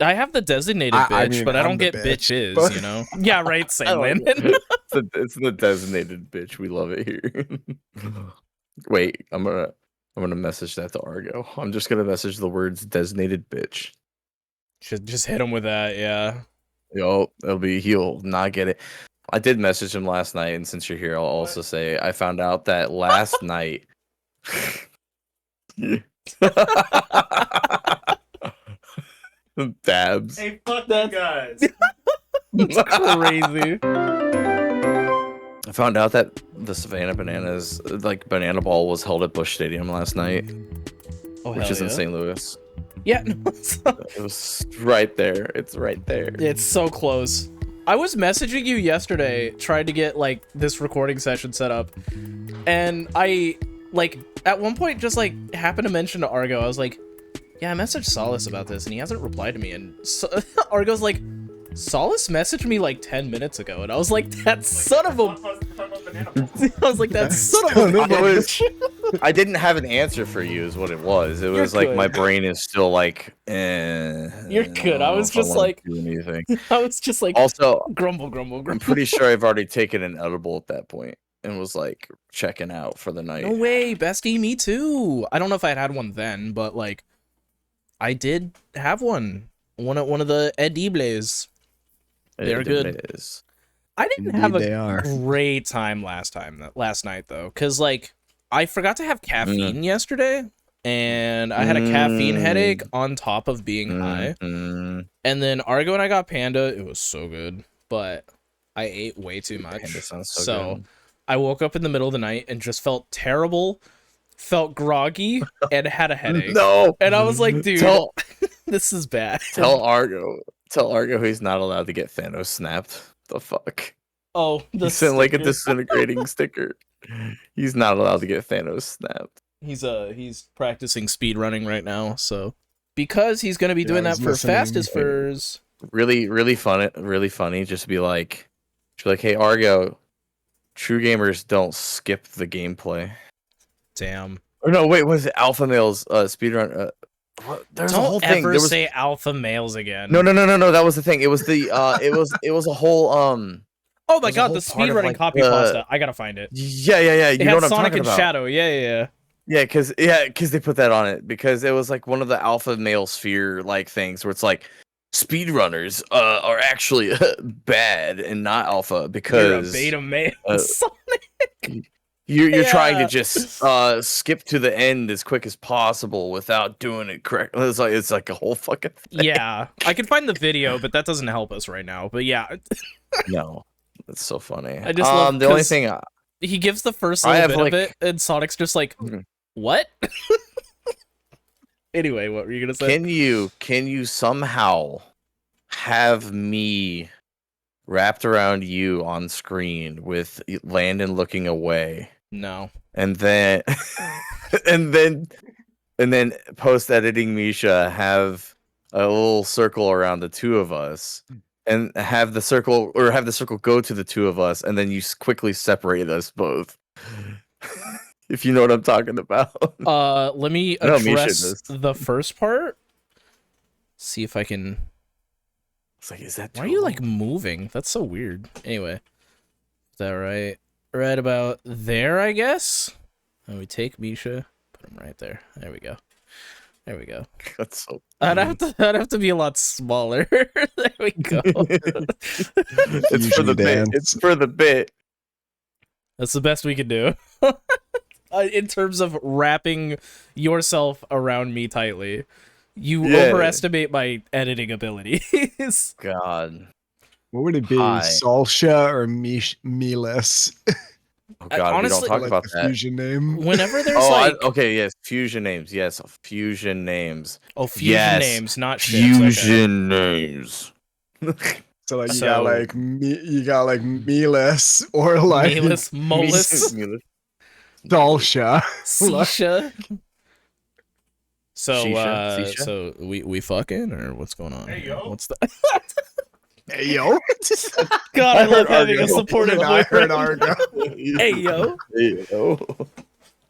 I have the designated bitch, I mean, but I I'm don't the get bitch, bitches, but- you know? Yeah, right, same, Oh, Landon. it's the designated bitch. We love it here. Wait, I'm gonna message that to Argo. I'm just gonna message the words designated bitch. Just hit him with that, yeah. Yo, he'll not get it. I did message him last night, and since you're here, I'll also say I found out that last night. Dabs. Hey, fuck that guys. That's crazy. I found out that the Savannah Bananas, like Banana Ball, was held at Busch Stadium last night, Oh, which hell is in yeah. St. Louis. Yeah, no, It was right there. It's right there. it's so close. I was messaging you yesterday, trying to get, like, this recording session set up, and I, like, at one point just, like, happened to mention to Argo, I was like, yeah, I messaged Solis about this, and he hasn't replied to me, and Argo's like, Solis messaged me, like, 10 minutes ago, and I was like, that son of a... I was like, that son of a bitch. I didn't have an answer for you, is what it was. It You're was like good. my brain is still like, You're good. don't I know was if I just wanna like- do anything. I was just like, Also, grumble, grumble, I'm grumble. pretty sure I've already taken an edible at that point and was like checking out for the night. No way, bestie, me too. I don't know if I had one then, but like, I did have one. One of the edibles. They're good. It is. I didn't Indeed have they a are. great time last night though, because like I forgot to have caffeine yesterday, and I had a caffeine headache on top of being high. Mm. And then Argo and I got Panda. It was so good, but I ate way too much. Panda sounds So so good. I woke up in the middle of the night and just felt terrible, felt groggy, and had a headache. No. And I was like, dude, Tell this is bad. Argo he's not allowed to get Thanos snapped. The fuck. Oh, the He sent like a sticker. disintegrating sticker. He's not allowed to get Thanos snapped. He's practicing speed running right now, so because he's gonna be Yeah, doing I that was for listening. fastest furs. Really funny. Just be like, hey Argo, true gamers don't skip the gameplay. Damn. Or no, wait, was it Alpha Male's speedrun? What? There's a Don't whole thing. ever There was say alpha males again. no. That was the thing. It was the it was a whole Oh my there's a god, whole the part speed of, running like, copy pasta. I gotta find it. yeah. It You know had what I'm Sonic talking and about? Shadow. Yeah. Yeah, because they put that on it because it was like one of the Alpha Male Sphere like things where it's like speedrunners are actually bad and not alpha You're a because beta male. Sonic. you're trying to Yeah. just skip to the end as quick as possible without doing it correct. It's like a whole fucking thing. Yeah, I can find the video, but that doesn't help us right now. But yeah, No, that's so funny. I just love the only 'cause thing he gives the first I little have, bit like- of it, and Sonic's just like, Mhm. "What?" Anyway, what were you gonna say? can you somehow have me wrapped around you on screen with Landon looking away? No. And then and then post editing Misha have a little circle around the two of us and have the circle go to the two of us and then you quickly separate us both. If you know what I'm talking about. Let me I know Misha address does. the first part. See if I can. It's like, is that Why are you like moving? That's so weird. Anyway, is that right? Right about there, I guess. And we take Misha, put him right there. There we go. There we go. That's so I'd have to be a lot smaller. There we go. it's for the bit. Dance. It's for the bit. That's the best we can do. In terms of wrapping yourself around me tightly. You Yeah. overestimate my editing abilities. God. What would it be? Hi. Salsha or Miles? Oh God, honestly- we don't talk Like about the that. fusion name. Whenever there's Oh, like okay, yes, fusion names. Yes, fusion names. fusion yes, names, not ships. Okay. Fusion names. So like you So- got like Miles or like Melis, Molus, Salsha. Sisha. So Sisha? Sisha? so we fucking or what's going on? Hey, yo. What's that? Hey yo. God, I love heard having a Argo. supportive And I heard boyfriend. Argo. Hey yo. Hey, yo.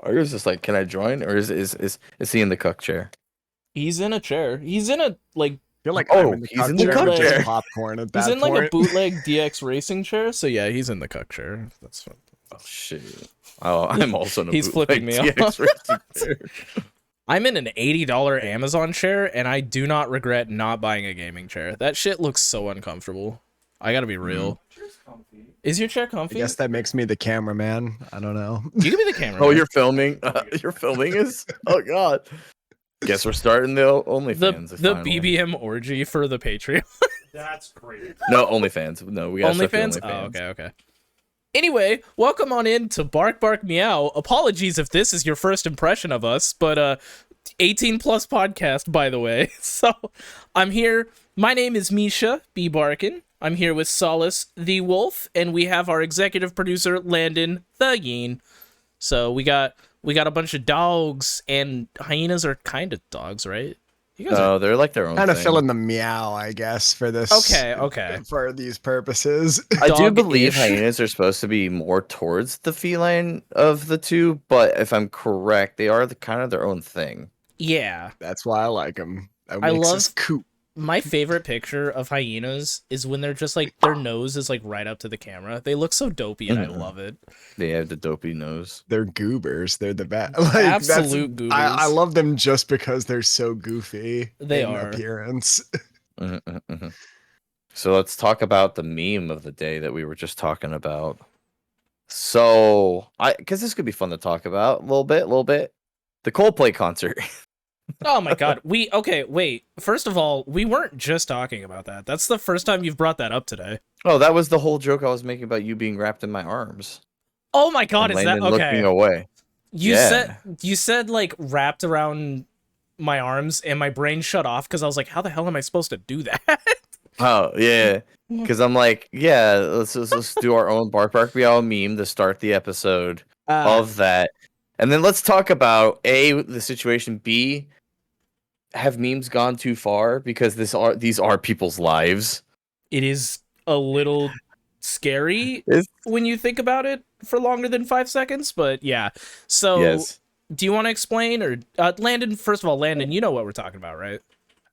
Argo's just like, can I join? Or is he in the cuck chair? He's in a chair. He's in a like feel like Oh, I'm in the he's cuck in the chair, cuck but just chair. popcorn at He's that in like a point. bootleg DX racing chair, so yeah, he's in the cuck chair. That's fun. Oh shit. Oh, I'm also in a He's flipping me bootleg off. TX racing chair. I'm in an $80 Amazon chair, and I do not regret not buying a gaming chair. That shit looks so uncomfortable. I gotta be real. Is your chair I comfy? guess that makes me the cameraman. I don't know. You can be the camera. Oh, you're filming? You're filming us? Oh god. Guess we're starting the OnlyFans. the finally. BBM orgy for the Patreon. That's great. No, OnlyFans. No, we got OnlyFans? OnlyFans. Oh, okay. Anyway, welcome on in to Bark Bark Meow. Apologies if this is your first impression of us, but 18 plus podcast, by the way. So I'm here. My name is Misha B. Barkin. I'm here with Solis the Wolf, and we have our executive producer Landon the Yeen. So we got a bunch of dogs, and hyenas are kind of dogs, right? You guys No, they're like their own Kind of thing. filling the meow, I guess, for this. Okay. For these purposes. I do Dog-ish. believe hyenas are supposed to be more towards the feline of the two, but if I'm correct, they are kind of their own thing. Yeah. That's why I like them. That I makes love- us cool. My favorite picture of hyenas is when they're just like, their nose is like right up to the camera. They look so dopey, and I love it. They have the dopey nose. They're goobers. They're the best. Like, Absolute goobers. I love them just because they're so goofy. They in are. appearance. So let's talk about the meme of the day that we were just talking about. So, because this could be fun to talk about a little bit. The Coldplay concert. Oh my god. Wait. First of all, we weren't just talking about that. That's the first time you've brought that up today. Oh, that was the whole joke I was making about you being wrapped in my arms. Oh my god, And is that Landon okay? looking away. You said like wrapped around my arms, and my brain shut off because I was like, how the hell am I supposed to do that? Oh yeah, because I'm like, yeah, let's do our own Bark Bark Meow meme to start the episode of that, and then let's talk about A, the situation, B, have memes gone too far because these are people's lives. It is a little scary It's- when you think about it for longer than 5 seconds, but yeah. So Yes. do you want to explain, or Landon? First of all, Landon, you know what we're talking about, right?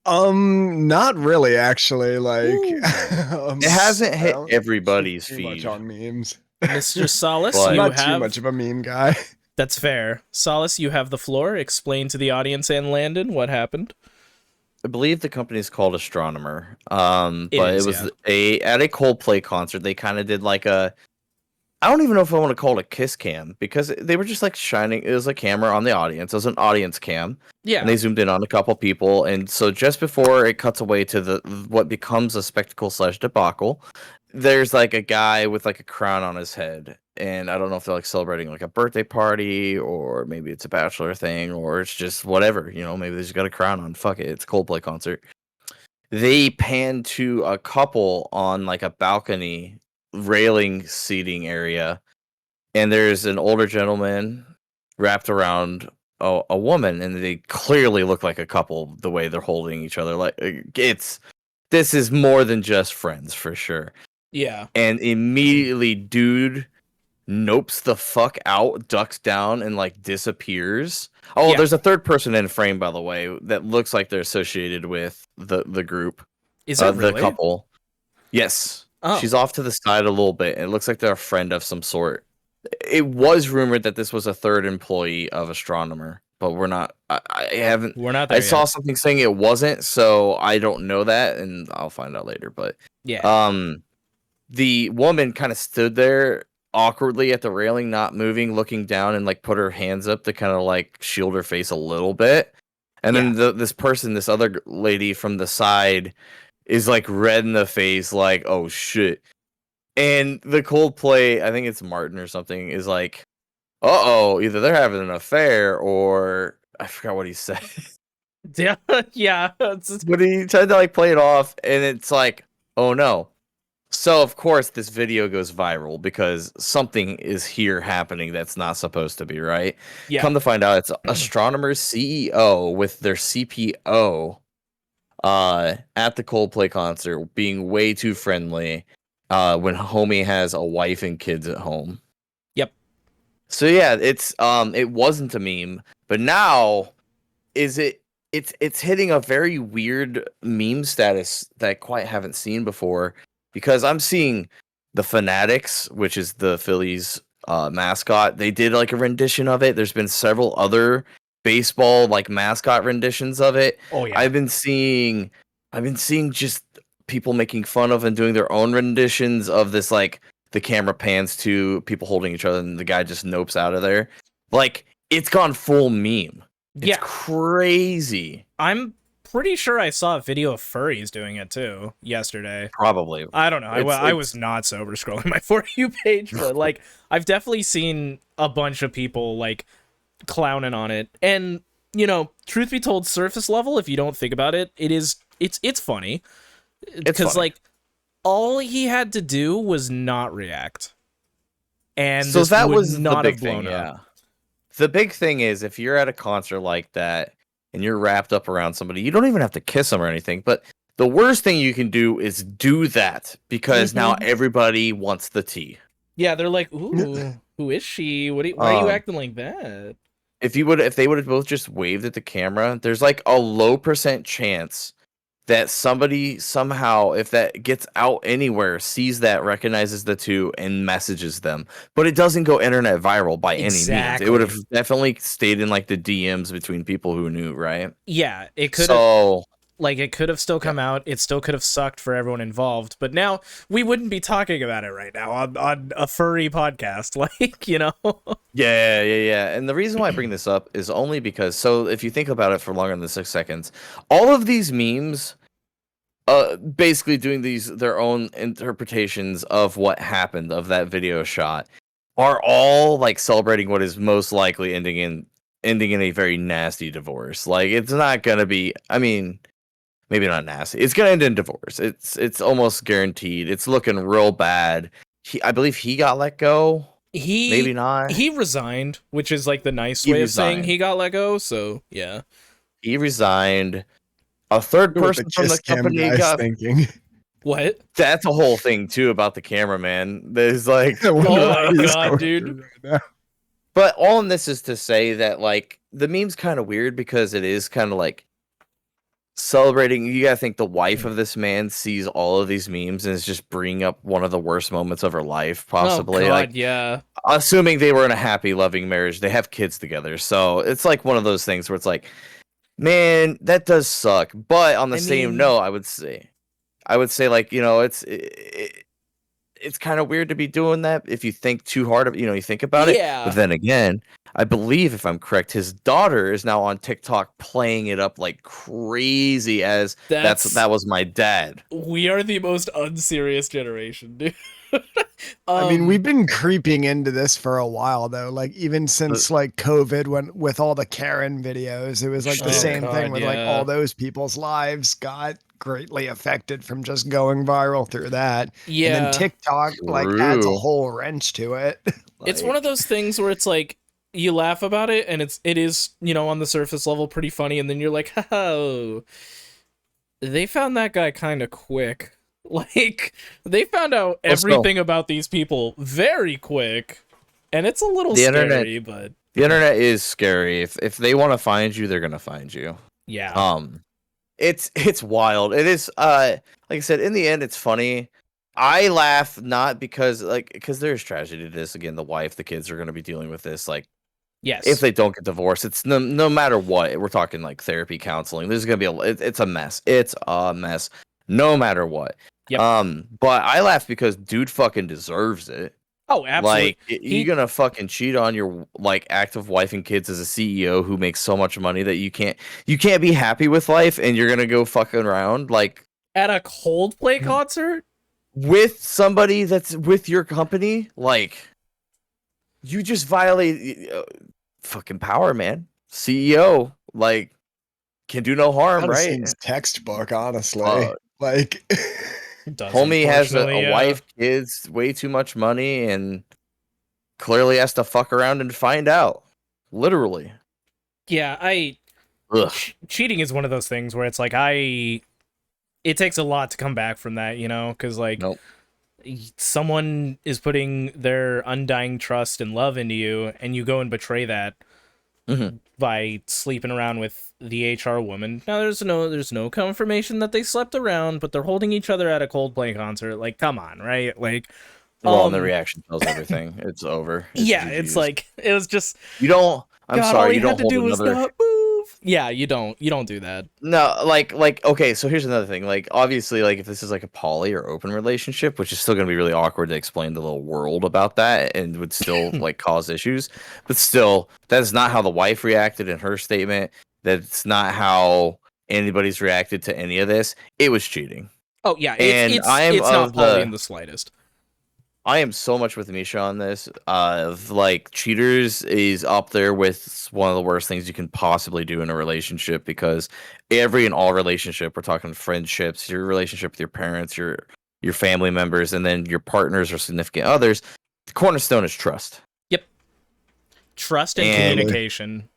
Not really, actually. Like, It hasn't I hit don't everybody's see too much feed. on memes. Mr. Solis, But- I'm you not have too much of a meme guy. That's fair. Solis, you have the floor. Explain to the audience and Landon what happened. I believe the company is called Astronomer. It But is, it was at a Coldplay concert. They kind of did like I don't even know if I want to call it a kiss cam because they were just like shining. It was a camera on the audience. It was an audience cam, Yeah. and they zoomed in on a couple people. And so just before it cuts away to what becomes a spectacle / debacle, there's like a guy with like a crown on his head. And I don't know if they're like celebrating like a birthday party or maybe it's a bachelor thing or it's just whatever, maybe they just got a crown on. Fuck it. It's a Coldplay concert. They pan to a couple on like a balcony railing seating area. And there's an older gentleman wrapped around a woman. And they clearly look like a couple the way they're holding each other. Like this is more than just friends for sure. Yeah. And immediately dude nopes the fuck out, ducks down, and like disappears. Oh, Yeah. there's a third person in frame, by the way, that looks like they're associated with the group. Is that really? The couple? Yes. Oh. She's off to the side a little bit, and it looks like they're a friend of some sort. It was rumored that this was a third employee of Astronomer, but we're not. I haven't. We're not there I saw yet. something saying it wasn't, so I don't know that, and I'll find out later. But Yeah. the woman kind of stood there awkwardly at the railing, not moving, looking down, and like put her hands up to kind of like shield her face a little bit. And then this other lady from the side is like red in the face, like, oh shit. And the Coldplay, I think it's Martin or something, is like, uh-oh, either they're having an affair or I forgot what he said. Yeah. Yeah. But he tried to like play it off, and it's like, oh no. So of course this video goes viral because something is here happening that's not supposed to be, right? Yeah. Come to find out, it's Astronomer's CEO with their CPO at the Coldplay concert being way too friendly when homie has a wife and kids at home. Yep. So yeah, it's it wasn't a meme, but now is it it's hitting a very weird meme status that I quite haven't seen before, because I'm seeing the Fanatics, which is the Phillies mascot. They did like a rendition of it. There's been several other baseball like mascot renditions of it. Oh yeah. I've been seeing just people making fun of and doing their own renditions of this, like the camera pans to people holding each other and the guy just nopes out of there. Like, it's gone full meme. It's crazy. I'm pretty sure I saw a video of furries doing it too yesterday. Probably. I don't know. I was not sober scrolling my For You page, but like I've definitely seen a bunch of people like clowning on it. And, you know, truth be told, surface level, if you don't think about it, it's funny. Because like all he had to do was not react. And so this that would was not the have big blown thing, up. The big thing is, if you're at a concert like that and you're wrapped up around somebody, you don't even have to kiss them or anything. But the worst thing you can do is do that, because now everybody wants the tea. Yeah, they're like, ooh, who is she? Why are you acting like that? If they would have both just waved at the camera, there's like a low % chance that somebody somehow, if that gets out anywhere, sees that, recognizes the two, and messages them. But it doesn't go internet viral by any means. It would have definitely stayed in like the DMs between people who knew, right? Yeah, it could have. Like, it could have still come out. It still could have sucked for everyone involved. But now we wouldn't be talking about it right now on a furry podcast. Like, you know? Yeah. And the reason why I bring this up is only because, so if you think about it for longer than 6 seconds, all of these memes, basically doing their own interpretations of what happened, of that video shot, are all like celebrating what is most likely ending in a very nasty divorce. Like, it's not gonna be, I mean, maybe not nasty. It's gonna end in divorce. It's almost guaranteed. It's looking real bad. I believe he got let go. Maybe not. He resigned, which is like the nice way of saying he got let go. So yeah, he resigned. A third person from the company got thinking. What? That's a whole thing too about the cameraman. There's like, oh my god, dude. Right, but all in this is to say that like the meme's kind of weird, because it is kind of like celebrating. You gotta think the wife of this man sees all of these memes and is just bringing up one of the worst moments of her life, possibly. Oh god, like, yeah. Assuming they were in a happy, loving marriage, they have kids together, so it's like one of those things where it's like, man, that does suck. But on the same note, I would say like, you know, it's kind of weird to be doing that if you think too hard of, you know, you think about it. But then again, I believe, if I'm correct, his daughter is now on TikTok playing it up like crazy as that was my dad. We are the most unserious generation, dude. I mean, we've been creeping into this for a while, though. Like, even since like COVID, when with all the Karen videos, it was like the same thing with like all those people's lives got greatly affected from just going viral through that. Yeah. And then TikTok like adds a whole wrench to it. Like, it's one of those things where it's like you laugh about it and it is, you know, on the surface level pretty funny, and then you're like, oh, they found that guy kind of quick. Like, they found out everything about these people very quick, and it's a little scary, but the internet is scary. If they want to find you, they're gonna find you. Yeah. It's wild. It is like I said, in the end it's funny. I laugh not because there's tragedy to this. Again, the wife, the kids are gonna be dealing with this, like, yes, if they don't get divorced. It's no matter what. We're talking like therapy, counseling. There's gonna be it's a mess. It's a mess no matter what. Yep. But I laugh because dude fucking deserves it. Oh, absolutely. Like, you're gonna fucking cheat on your like active wife and kids as a CEO who makes so much money that you can't be happy with life, and you're gonna go fucking around like at a Coldplay concert with somebody that's with your company. Like, you just violate fucking power, man. CEO, like, can do no harm, That right? seems textbook, honestly. Like, homie has a wife, kids, way too much money, and clearly has to fuck around and find out. Literally. Yeah, cheating is one of those things where it's like it takes a lot to come back from that, you know, because like someone is putting their undying trust and love into you, and you go and betray that. by sleeping around with the HR woman. Now there's no confirmation that they slept around, but they're holding each other at a Coldplay concert. Like, come on, right? Like, well, and the reaction tells everything. It's over. It's like it was just you don't. I'm God, sorry, all you don't hold another. Not move. Yeah, you don't do that. No, like okay. So here's another thing. Like obviously, like if this is like a poly or open relationship, which is still gonna be really awkward to explain to the little world about that, and would still like cause issues. But still, that is not how the wife reacted in her statement. That's not how anybody's reacted to any of this. It was cheating. Oh yeah, it's not poly in the slightest. I am so much with Misha on this. Like cheaters is up there with one of the worst things you can possibly do in a relationship, because every and all relationship, we're talking friendships, your relationship with your parents, your family members, and then your partners or significant others, the cornerstone is trust. Yep. Trust and communication.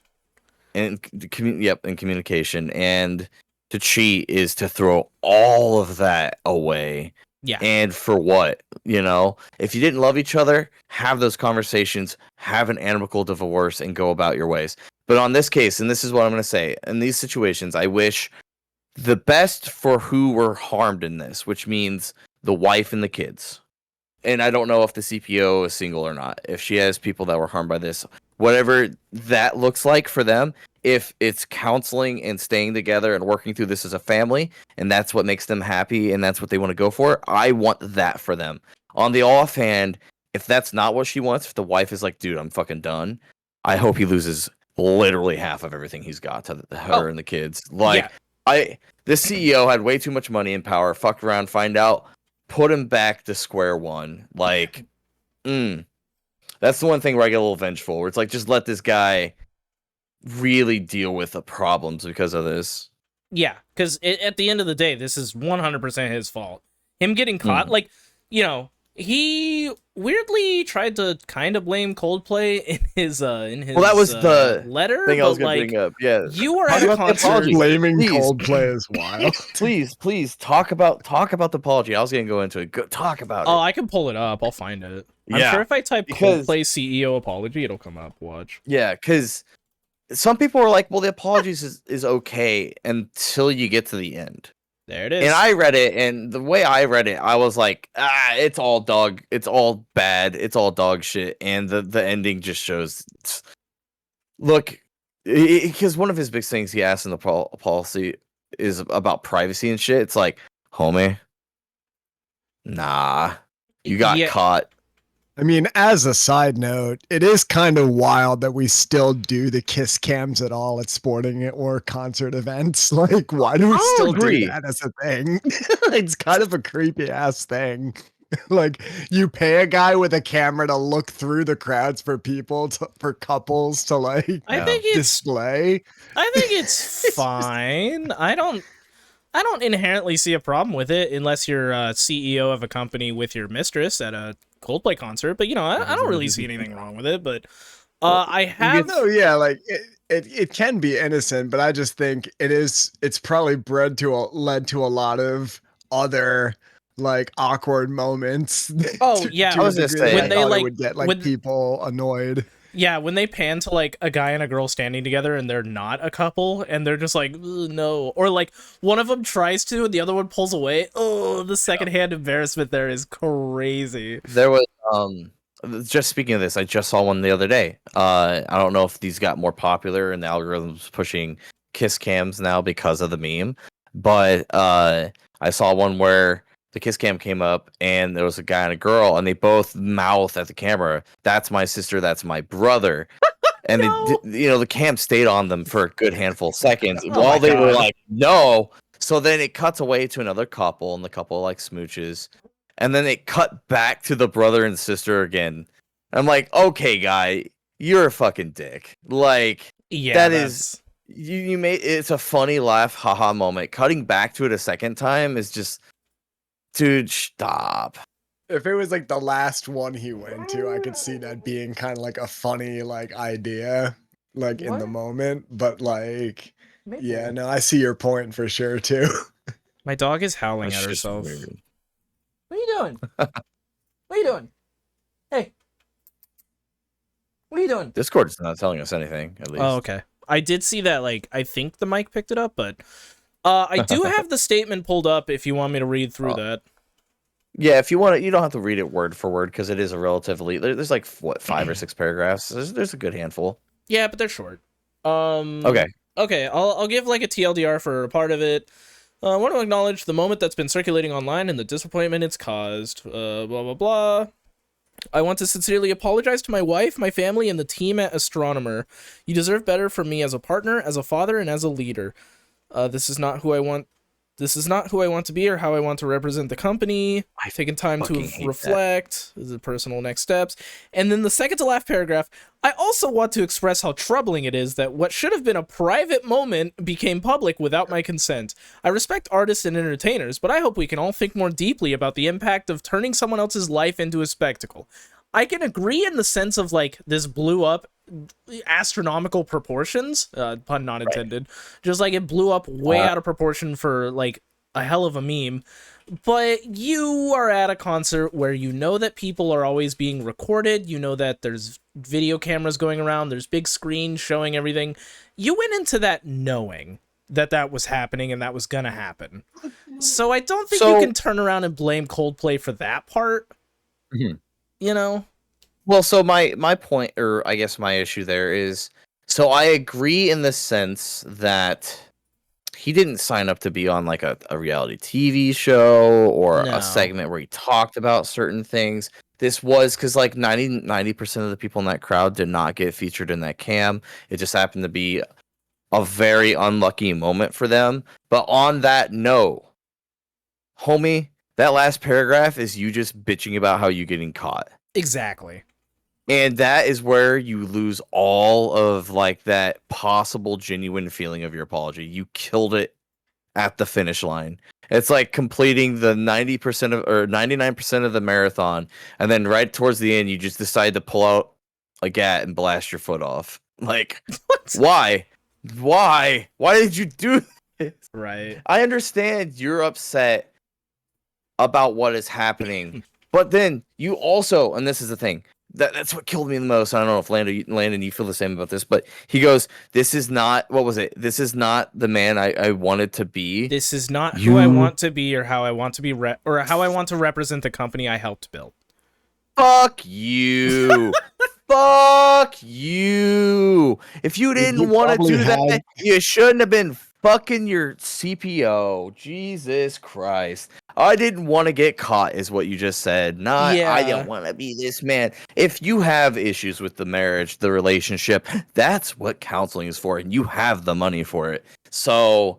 And communication. And to cheat is to throw all of that away. Yeah. And for what? You know, if you didn't love each other, have those conversations, have an amicable divorce, and go about your ways. But on this case, and this is what I'm going to say, in these situations, I wish the best for who were harmed in this, which means the wife and the kids. And I don't know if the CPO is single or not, if she has people that were harmed by this, whatever that looks like for them. If it's counseling and staying together and working through this as a family, and that's what makes them happy and that's what they want to go for, I want that for them. On the offhand, if that's not what she wants, if the wife is like, dude, I'm fucking done, I hope he loses literally half of everything he's got to her and the kids. Like, this CEO had way too much money and power, fucked around, find out, put him back to square one. Like, that's the one thing where I get a little vengeful, where it's like, just let this guy really deal with the problems because of this. Yeah, because at the end of the day, this is 100% his fault. Him getting caught, like, you know, he weirdly tried to kind of blame Coldplay in his well, that was the letter thing I was going to bring up. Yeah, you were at a concert. Blaming Coldplay is wild. please talk about the apology. I was gonna go into it. Talk about it. Oh, I can pull it up. I'll find it. I'm sure if I type Coldplay CEO apology, it'll come up. Watch. Yeah, because some people are like, well, the apologies is okay until you get to the end. There it is. And I read it, and the way I read it, I was like, it's all dog. It's all bad. It's all dog shit. And the ending just shows. Look, because one of his big things he asked in the policy is about privacy and shit. It's like, homie, nah, you got caught. I mean, as a side note, it is kind of wild that we still do the kiss cams at all at sporting or concert events. Like, why do we still do that as a thing? It's kind of a creepy ass thing. Like, you pay a guy with a camera to look through the crowds for for couples to like display. I think it's fine. I don't inherently see a problem with it unless you're a CEO of a company with your mistress at a Coldplay concert. But, you know, I don't really see anything wrong with it. But I have... like, it can be innocent, but I just think it's probably led to a lot of other, like, awkward moments. Oh, yeah. I was going to say, when they, like, would get, like, people annoyed. Yeah, when they pan to, like, a guy and a girl standing together and they're not a couple and they're just like, no. Or, like, one of them tries to and the other one pulls away. Oh, the secondhand embarrassment there is crazy. There was, just speaking of this, I just saw one the other day. I don't know if these got more popular and the algorithm's pushing kiss cams now because of the meme. But I saw one where the kiss cam came up and there was a guy and a girl and they both mouth at the camera, "That's my sister, that's my brother." And the cam stayed on them for a good handful of seconds while they were like, no. So then it cuts away to another couple and the couple like smooches. And then it cut back to the brother and sister again. I'm like, okay, guy, you're a fucking dick. Like, is you made it's a funny laugh, haha moment. Cutting back to it a second time is just, dude, stop. If it was like the last one he went to, I could see that being kind of like a funny like idea, like in the moment. But like, yeah, no, I see your point for sure too. My dog is howling at herself. Weird. What are you doing? What are you doing? Hey. What are you doing? Discord is not telling us anything, at least. Oh, okay. I did see that, like, I think the mic picked it up, but I do have the statement pulled up if you want me to read through that. Yeah, if you want to, you don't have to read it word for word because it is a relatively. There's like what 5 or 6 paragraphs. There's a good handful. Yeah, but they're short. Okay. Okay, I'll give like a TLDR for a part of it. I want to acknowledge the moment that's been circulating online and the disappointment it's caused. Blah blah blah. I want to sincerely apologize to my wife, my family, and the team at Astronomer. You deserve better from me as a partner, as a father, and as a leader. This is not who I want. This is not who I want to be or how I want to represent the company. I've taken time to reflect. This is personal next steps. And then the second to last paragraph, I also want to express how troubling it is that what should have been a private moment became public without my consent. I respect artists and entertainers, but I hope we can all think more deeply about the impact of turning someone else's life into a spectacle. I can agree in the sense of, like, this blew up astronomical proportions, pun not intended. Just like it blew up way out of proportion for like a hell of a meme. But you are at a concert where you know that people are always being recorded, you know that there's video cameras going around, there's big screens showing everything. You went into that knowing that that was happening and that was gonna happen. So I don't think you can turn around and blame Coldplay for that part. You know? Well, so my point, or I guess my issue there is, so I agree in the sense that he didn't sign up to be on like a reality TV show or a segment where he talked about certain things. This was because like 90% of the people in that crowd did not get featured in that cam. It just happened to be a very unlucky moment for them. But on that note, homie, that last paragraph is you just bitching about how you getting caught. Exactly. And that is where you lose all of like that possible genuine feeling of your apology. You killed it at the finish line. It's like completing the 90% of or 99% of the marathon, and then right towards the end, you just decide to pull out a gat and blast your foot off. Like, why? Why did you do this? Right. I understand you're upset about what is happening, but then you also, and this is the thing. That's what killed me the most. I don't know if Landon, you feel the same about this, but he goes, "This is not what was it? This is not the man I wanted to be. This is not who I want to be, or how I want to be, or how I want to represent the company I helped build." Fuck you, fuck you. If you didn't want to do that, you shouldn't have been fucking your CPO. Jesus Christ. I didn't want to get caught is what you just said. Not I didn't want to be this man. If you have issues with the marriage, the relationship, that's what counseling is for, and you have the money for it. So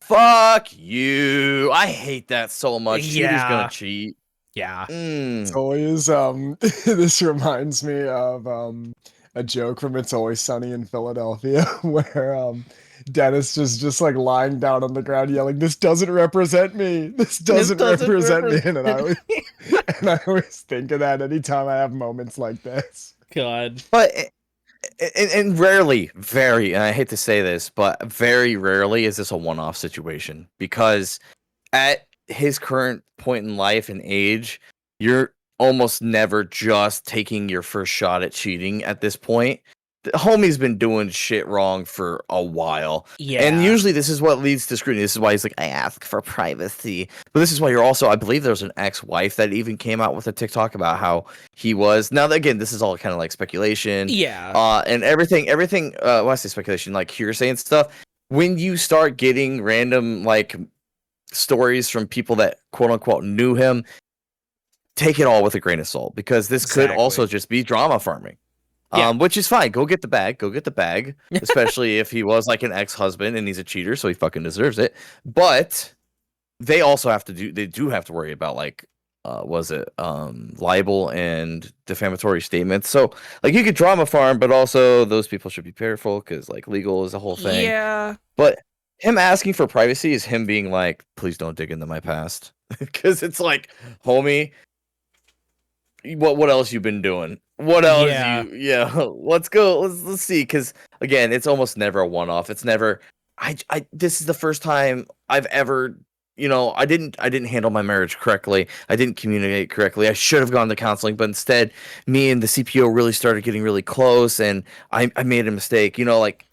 fuck you. I hate that so much. Cheater's gonna cheat. Yeah. It's always this reminds me of a joke from It's Always Sunny in Philadelphia where Dennis is just like lying down on the ground yelling, "This doesn't represent me. This doesn't represent me." And I always think of that anytime I have moments like this. God. But and rarely, and I hate to say this, but very rarely is this a one-off situation, because at his current point in life and age, you're almost never just taking your first shot at cheating at this point. The homie's been doing shit wrong for a while. Yeah. And usually this is what leads to scrutiny. This is why he's like, I ask for privacy. But this is why you're also, I believe there's an ex-wife that even came out with a TikTok about how he was. Now, again, this is all kind of like speculation. Yeah. And everything, when I say speculation, like hearsay and stuff, when you start getting random, like, stories from people that quote unquote knew him, take it all with a grain of salt, because this could also just be drama farming. Which is fine. Go get the bag, especially if he was like an ex-husband and he's a cheater, so he fucking deserves it. But they also have to worry about like libel and defamatory statements. So like you could drama farm, but also those people should be careful, because like legal is a whole thing. Yeah. But him asking for privacy is him being like, please don't dig into my past. Because it's like, homie, what else you been doing? What else let's go. Let's see. Because again, it's almost never a one-off. It's never, this is the first time I've ever I didn't handle my marriage correctly. I didn't communicate correctly. I should have gone to counseling, but instead, me and the CPO really started getting really close, and I made a mistake. Like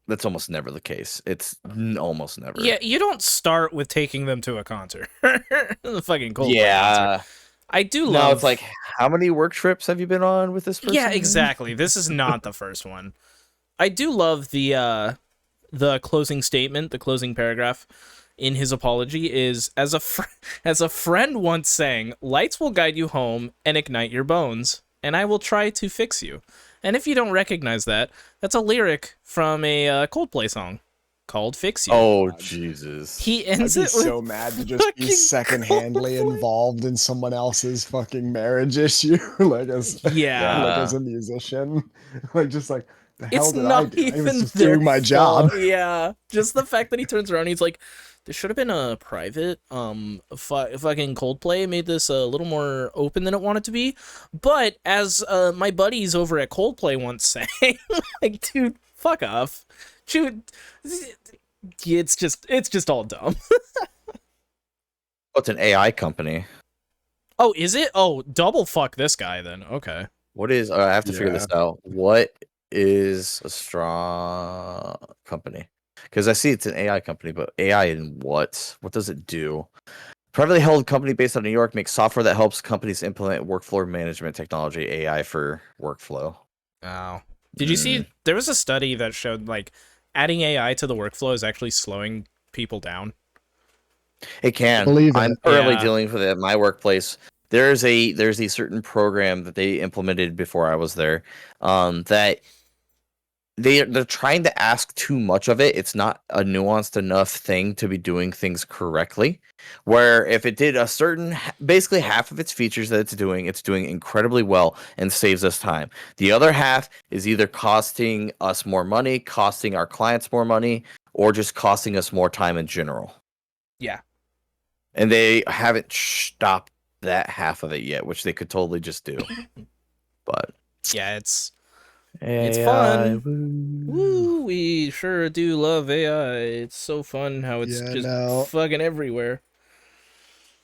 that's almost never the case. It's almost never. Yeah, you don't start with taking them to a concert. The fucking Coldplay concert. I do love. No, it's like, how many work trips have you been on with this person? Yeah, exactly. This is not the first one. I do love the closing statement, the closing paragraph in his apology is, as a friend once sang, lights will guide you home and ignite your bones, and I will try to fix you. And if you don't recognize that, that's a lyric from a Coldplay song called Fix You. Oh, Jesus. He ends I'd be it with so mad to just be secondhandly involved in someone else's fucking marriage issue, like as a musician. Just like, the hell it's did not I do? even I was just their doing my job. Yeah, just the fact that he turns around and he's like, there should have been a private fucking Coldplay made this a little more open than it wanted to be. But as my buddies over at Coldplay once sang, like, dude, fuck off. Dude, it's just all dumb. It's an AI company. Oh, is it? Oh, double fuck this guy then. Okay. What is I have to figure this out. What is a strong company? Because I see it's an AI company, but AI in what? What does it do? Privately held company based out of New York makes software that helps companies implement workflow management technology, AI for workflow. Oh. Did you see, there was a study that showed, like, adding AI to the workflow is actually slowing people down. It can. I'm currently dealing with it at my workplace. There's a certain program that they implemented before I was there, that they're trying to ask too much of it. It's not a nuanced enough thing to be doing things correctly. Where if it did a certain, basically half of its features that it's doing incredibly well and saves us time. The other half is either costing us more money, costing our clients more money, or just costing us more time in general. Yeah. And they haven't stopped that half of it yet, which they could totally just do. But yeah, it's fun. Woo, we sure do love AI. It's so fun how it's fucking everywhere.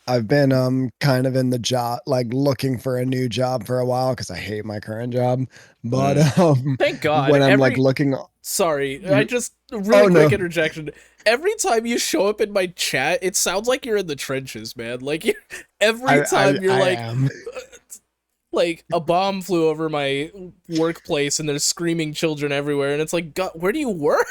I've been kind of in the job, like looking for a new job for a while because I hate my current job. But thank God when I'm like looking. Sorry, I just quick interjection. Every time you show up in my chat, it sounds like you're in the trenches, man. Like every time you're like. Like a bomb flew over my workplace and there's screaming children everywhere, and it's like, God, where do you work?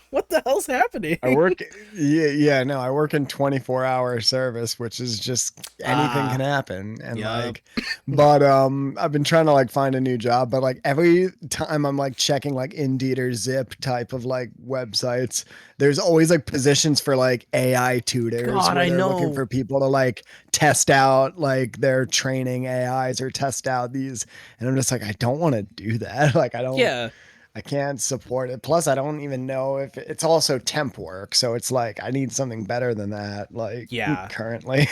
What the hell's happening? I work I work in 24-hour service, which is just anything can happen. And but I've been trying to like find a new job, but like every time I'm like checking like Indeed or Zip type of like websites, there's always like positions for like AI tutors. God, where they're looking for people to like test out like their training AIs or test out these, and I'm just like, I don't want to do that. Like I can't support it. Plus I don't even know if it's also temp work, so it's like I need something better than that, like currently.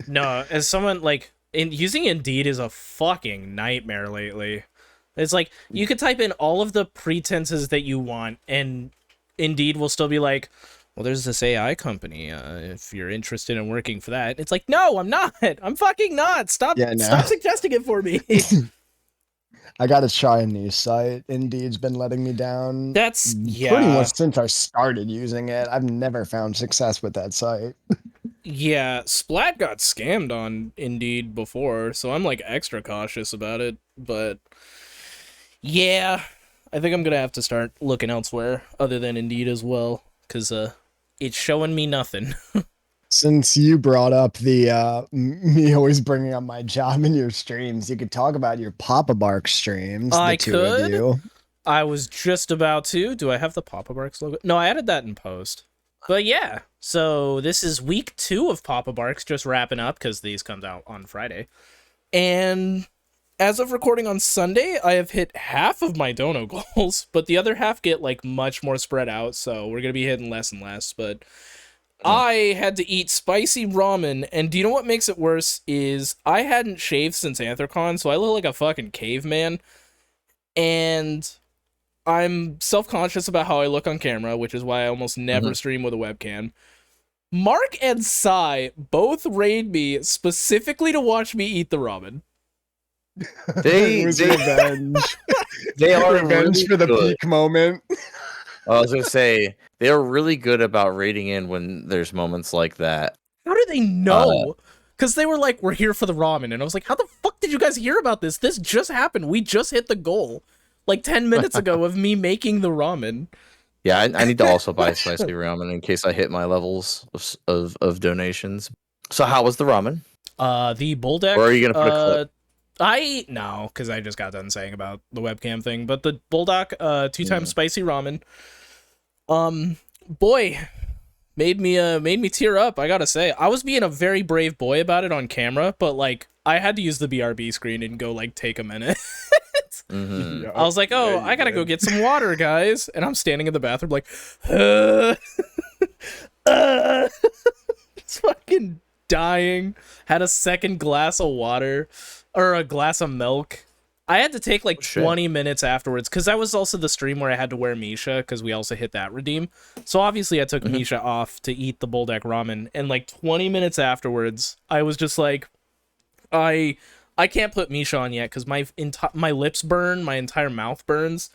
No, as someone like using Indeed is a fucking nightmare lately. It's like you could type in all of the pretenses that you want and Indeed will still be like, well, there's this AI company, if you're interested in working for that. It's like, no, I'm not. I'm fucking not. Stop suggesting it for me. I got to try a new site. Indeed's been letting me down. That's pretty much since I started using it. I've never found success with that site. Yeah, Splat got scammed on Indeed before, so I'm like extra cautious about it. But yeah, I think I'm going to have to start looking elsewhere other than Indeed as well, because it's showing me nothing. Since you brought up the me always bringing up my job in your streams, you could talk about your PapaBarks streams. I could. I was just about to. Do I have the PapaBarks logo? No, I added that in post. But yeah, so this is week 2 of PapaBarks, just wrapping up because these comes out on Friday. And as of recording on Sunday, I have hit half of my dono goals, but the other half get like much more spread out, so we're going to be hitting less and less. But I had to eat spicy ramen, and do you know what makes it worse is I hadn't shaved since Anthrocon, so I look like a fucking caveman, and I'm self-conscious about how I look on camera, which is why I almost never stream with a webcam. Mark and Sai both raid me specifically to watch me eat the ramen. It was revenge. They are revenge really for the good. peak moment. I was gonna say they are really good about raiding in when there's moments like that. How do they know? Because they were like, we're here for the ramen. And I was like, how the fuck did you guys hear about this? This just happened. We just hit the goal like 10 minutes ago of me making the ramen. Yeah, I need to also buy spicy ramen in case I hit my levels of donations. So how was the ramen? The bull deck. Or are you gonna put a clip? No, because I just got done saying about the webcam thing. But the bulldog 2x spicy ramen. Boy, made me tear up. I gotta say, I was being a very brave boy about it on camera, but like I had to use the BRB screen and go like take a minute. Mm-hmm. I was like, oh, I gotta go get some water, guys, and I'm standing in the bathroom like, it's fucking dying. Had a second glass of water or a glass of milk. I had to take like 20 minutes afterwards because that was also the stream where I had to wear Misha because we also hit that redeem. So obviously I took Misha off to eat the Bulldog ramen, and like 20 minutes afterwards, I was just like, I can't put Misha on yet because my lips burn, my entire mouth burns.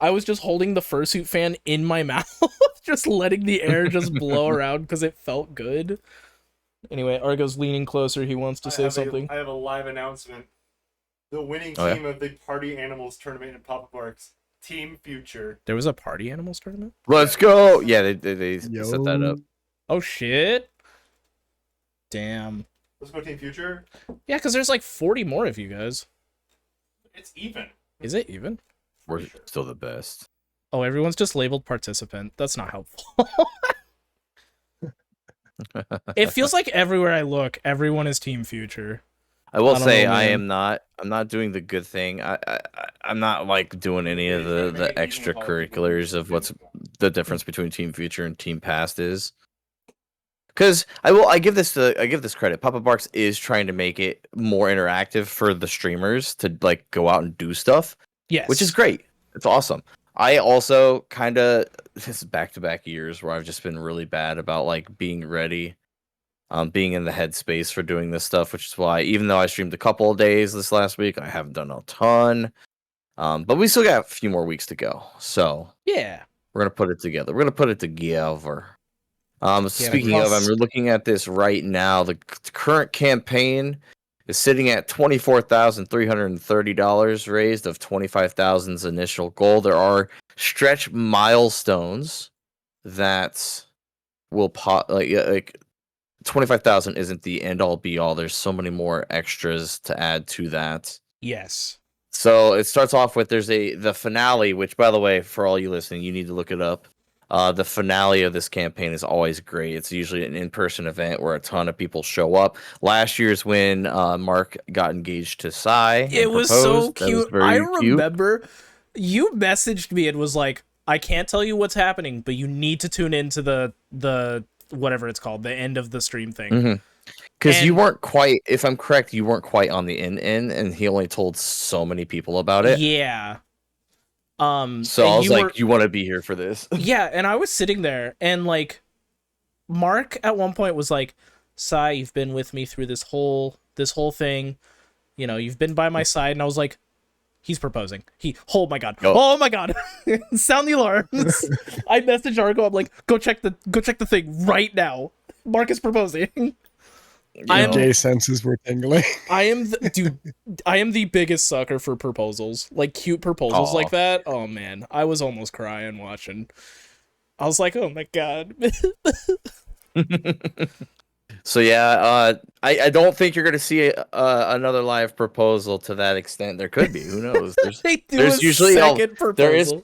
I was just holding the fursuit fan in my mouth, just letting the air just blow around because it felt good. Anyway, Argo's leaning closer. He wants to say something. I have a live announcement. The winning team of the Party Animals tournament in PapaBarks, Team Future. There was a Party Animals tournament? Let's go! Yeah, they set that up. Oh, shit. Damn. Let's go Team Future. Yeah, because there's like 40 more of you guys. It's even. Is it even? We're still the best. Oh, everyone's just labeled participant. That's not helpful. It feels like everywhere I look, everyone is Team Future. I will say I'm not doing the good thing. I'm not like doing any of the extracurriculars of what's the difference between Team Future and Team Past is. Because I give this credit. PapaBarks is trying to make it more interactive for the streamers to like go out and do stuff. Yes, which is great. It's awesome. I also kind of this back-to-back years where I've just been really bad about like being ready, being in the headspace for doing this stuff. Which is why even though I streamed a couple of days this last week, I haven't done a ton. But we still got a few more weeks to go. So yeah, we're gonna put it together. We're gonna put it together. Speaking of, I'm looking at this right now. The current campaign is sitting at $24,330 raised of 25,000's initial goal. There are stretch milestones that will pop. Like 25,000 isn't the end all be all. There's so many more extras to add to that. Yes. So it starts off with the finale, which by the way, for all you listening, you need to look it up. The finale of this campaign is always great. It's usually an in-person event where a ton of people show up. Last year's when Mark got engaged to Sai. It was so cute. I remember you messaged me and was like, I can't tell you what's happening, but you need to tune into the whatever it's called, the end of the stream thing. Because you weren't quite, if I'm correct, you weren't quite on the end, and he only told so many people about it. Yeah. So I was like, you want to be here for this? Yeah, and I was sitting there, and like, Mark at one point was like, Sai, you've been with me through this whole thing. You know, you've been by my side, and I was like, he's proposing. Oh my god. Oh my god. Sound the alarms. I messaged Argo, I'm like, go check the thing right now. Mark is proposing. Gay senses were tingling. I am the biggest sucker for proposals. Like cute proposals like that. Oh man, I was almost crying watching. I was like, oh my god. So yeah, I don't think you're gonna see another live proposal to that extent. There could be, who knows? There's usually there is.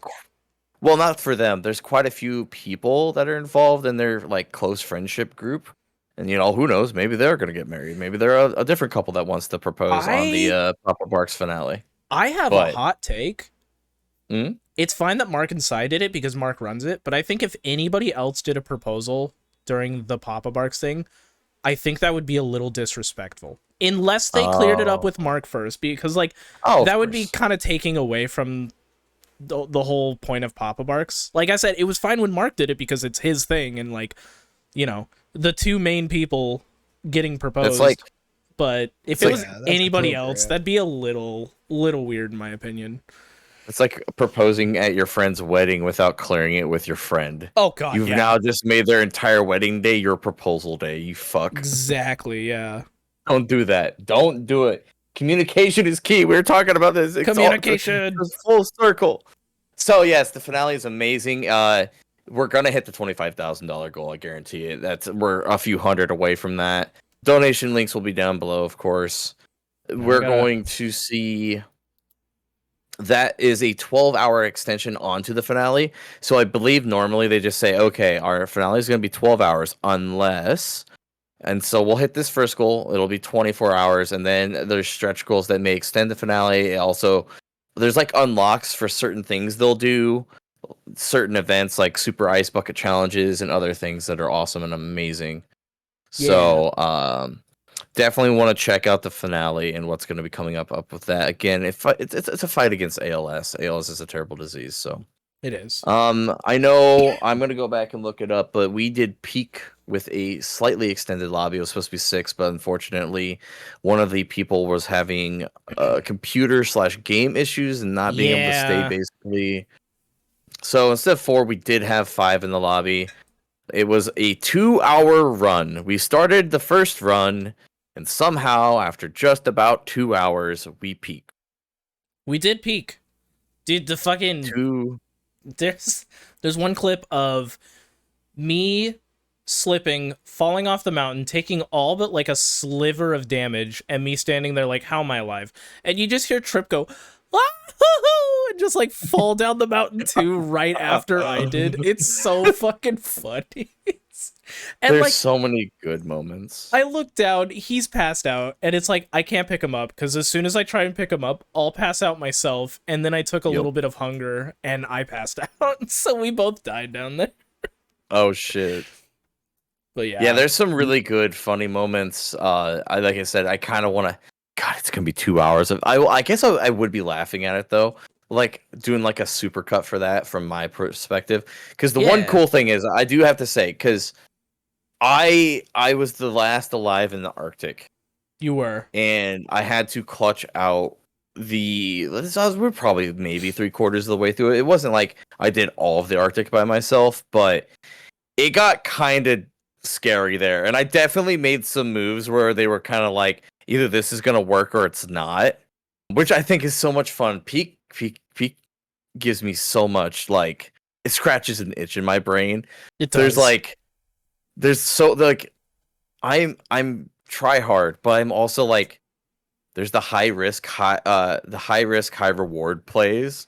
Well, not for them. There's quite a few people that are involved in their like close friendship group. And, you know, who knows? Maybe they're going to get married. Maybe they're a different couple that wants to propose on the PapaBarks finale. I have a hot take. It's fine that Mark and Sai did it because Mark runs it. But I think if anybody else did a proposal during the PapaBarks thing, I think that would be a little disrespectful. Unless they cleared it up with Mark first. Because, like, that would be kind of taking away from the whole point of PapaBarks. Like I said, it was fine when Mark did it because it's his thing. And, like, you know... the two main people getting proposed. It's like, but if it was that's anybody else, appropriate. that'd be a little weird in my opinion. it's like proposing at your friend's wedding without clearing it with your friend. Oh god, You've yeah. now just made their entire wedding day your proposal day. You fuck. Exactly, yeah. Don't do that. Don't do it. Communication is key. We were talking about this. Communication. It's full circle. So yes, the finale is amazing. We're gonna hit the $25,000 goal. I guarantee it. We're a few hundred away from that. Donation links will be down below, of course. We're going to see. That is a 12-hour extension onto the finale. So I believe normally they just say, okay, our finale is going to be 12 hours unless... And so we'll hit this first goal. It'll be 24 hours. And then there's stretch goals that may extend the finale. Also, there's like unlocks for certain things they'll do. Certain events like Super Ice Bucket Challenges and other things that are awesome and amazing. Yeah. So, definitely want to check out the finale and what's going to be coming up with that. Again, it's a fight against ALS. ALS is a terrible disease, so It is. I know I'm going to go back and look it up, but we did peak with a slightly extended lobby. It was supposed to be 6, but unfortunately, one of the people was having computer/game issues and not being able to stay basically. So instead of 4, we did have 5 in the lobby. It was a 2-hour run. We started the first run. And somehow, after just about 2 hours, we peaked. We did peak. Dude, the fucking... There's one clip of me slipping, falling off the mountain, taking all but like a sliver of damage, and me standing there like, how am I alive? And you just hear Trip go, ah, and just like fall down the mountain too right after I did. It's so fucking funny. And there's like, so many good moments. I look down, he's passed out, and it's like, I can't pick him up, because as soon as I try and pick him up, I'll pass out myself, and then I took a little bit of hunger, and I passed out, so we both died down there. Oh, shit. But yeah. Yeah, there's some really good, funny moments. Like I said, I kind of want to... God, it's going to be 2 hours. I guess I would be laughing at it, though. Like, doing like a supercut for that, from my perspective. Because the one cool thing is, I do have to say, because... I was the last alive in the Arctic. You were. And I had to clutch out we're probably maybe 3/4 of the way through it. It wasn't like I did all of the Arctic by myself, but it got kind of scary there. And I definitely made some moves where they were kind of like, either this is going to work or it's not, which I think is so much fun. Peak gives me so much, like, it scratches an itch in my brain. It does. I'm try hard, but I'm also like, there's the high risk, high reward plays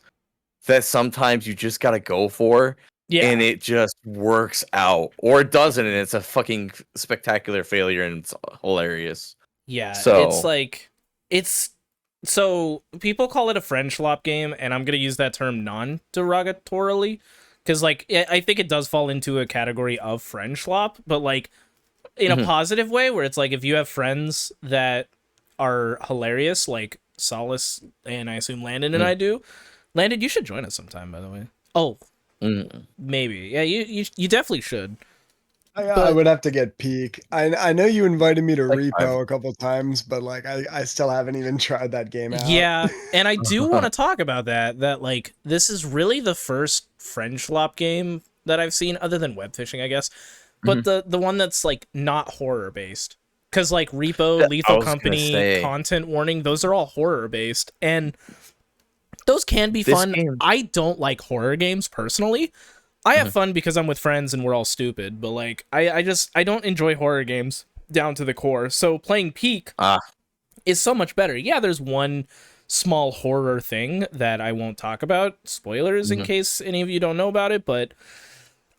that sometimes you just gotta go for, and it just works out, or it doesn't, and it's a fucking spectacular failure, and it's hilarious. Yeah, so so people call it a friend schlop game, and I'm gonna use that term non-derogatorily. Because, like, I think it does fall into a category of friend schlop, but, like, in a positive way, where it's like, if you have friends that are hilarious, like Solis and I assume Landon and I do. Landon, you should join us sometime, by the way. Oh, maybe. Yeah, you definitely should. I would have to get peak. I know you invited me to repo a couple times, but like I still haven't even tried that game out. Yeah, and I do want to talk about that like this is really the first friend schlop game that I've seen, other than web fishing, I guess. But the one that's like not horror based. Because like Repo, Lethal Company, Content Warning, those are all horror based. And those can be fun. I don't like horror games personally. I have fun because I'm with friends and we're all stupid, but like I don't enjoy horror games down to the core. So playing Peak is so much better. Yeah, there's one small horror thing that I won't talk about. Spoilers in case any of you don't know about it, but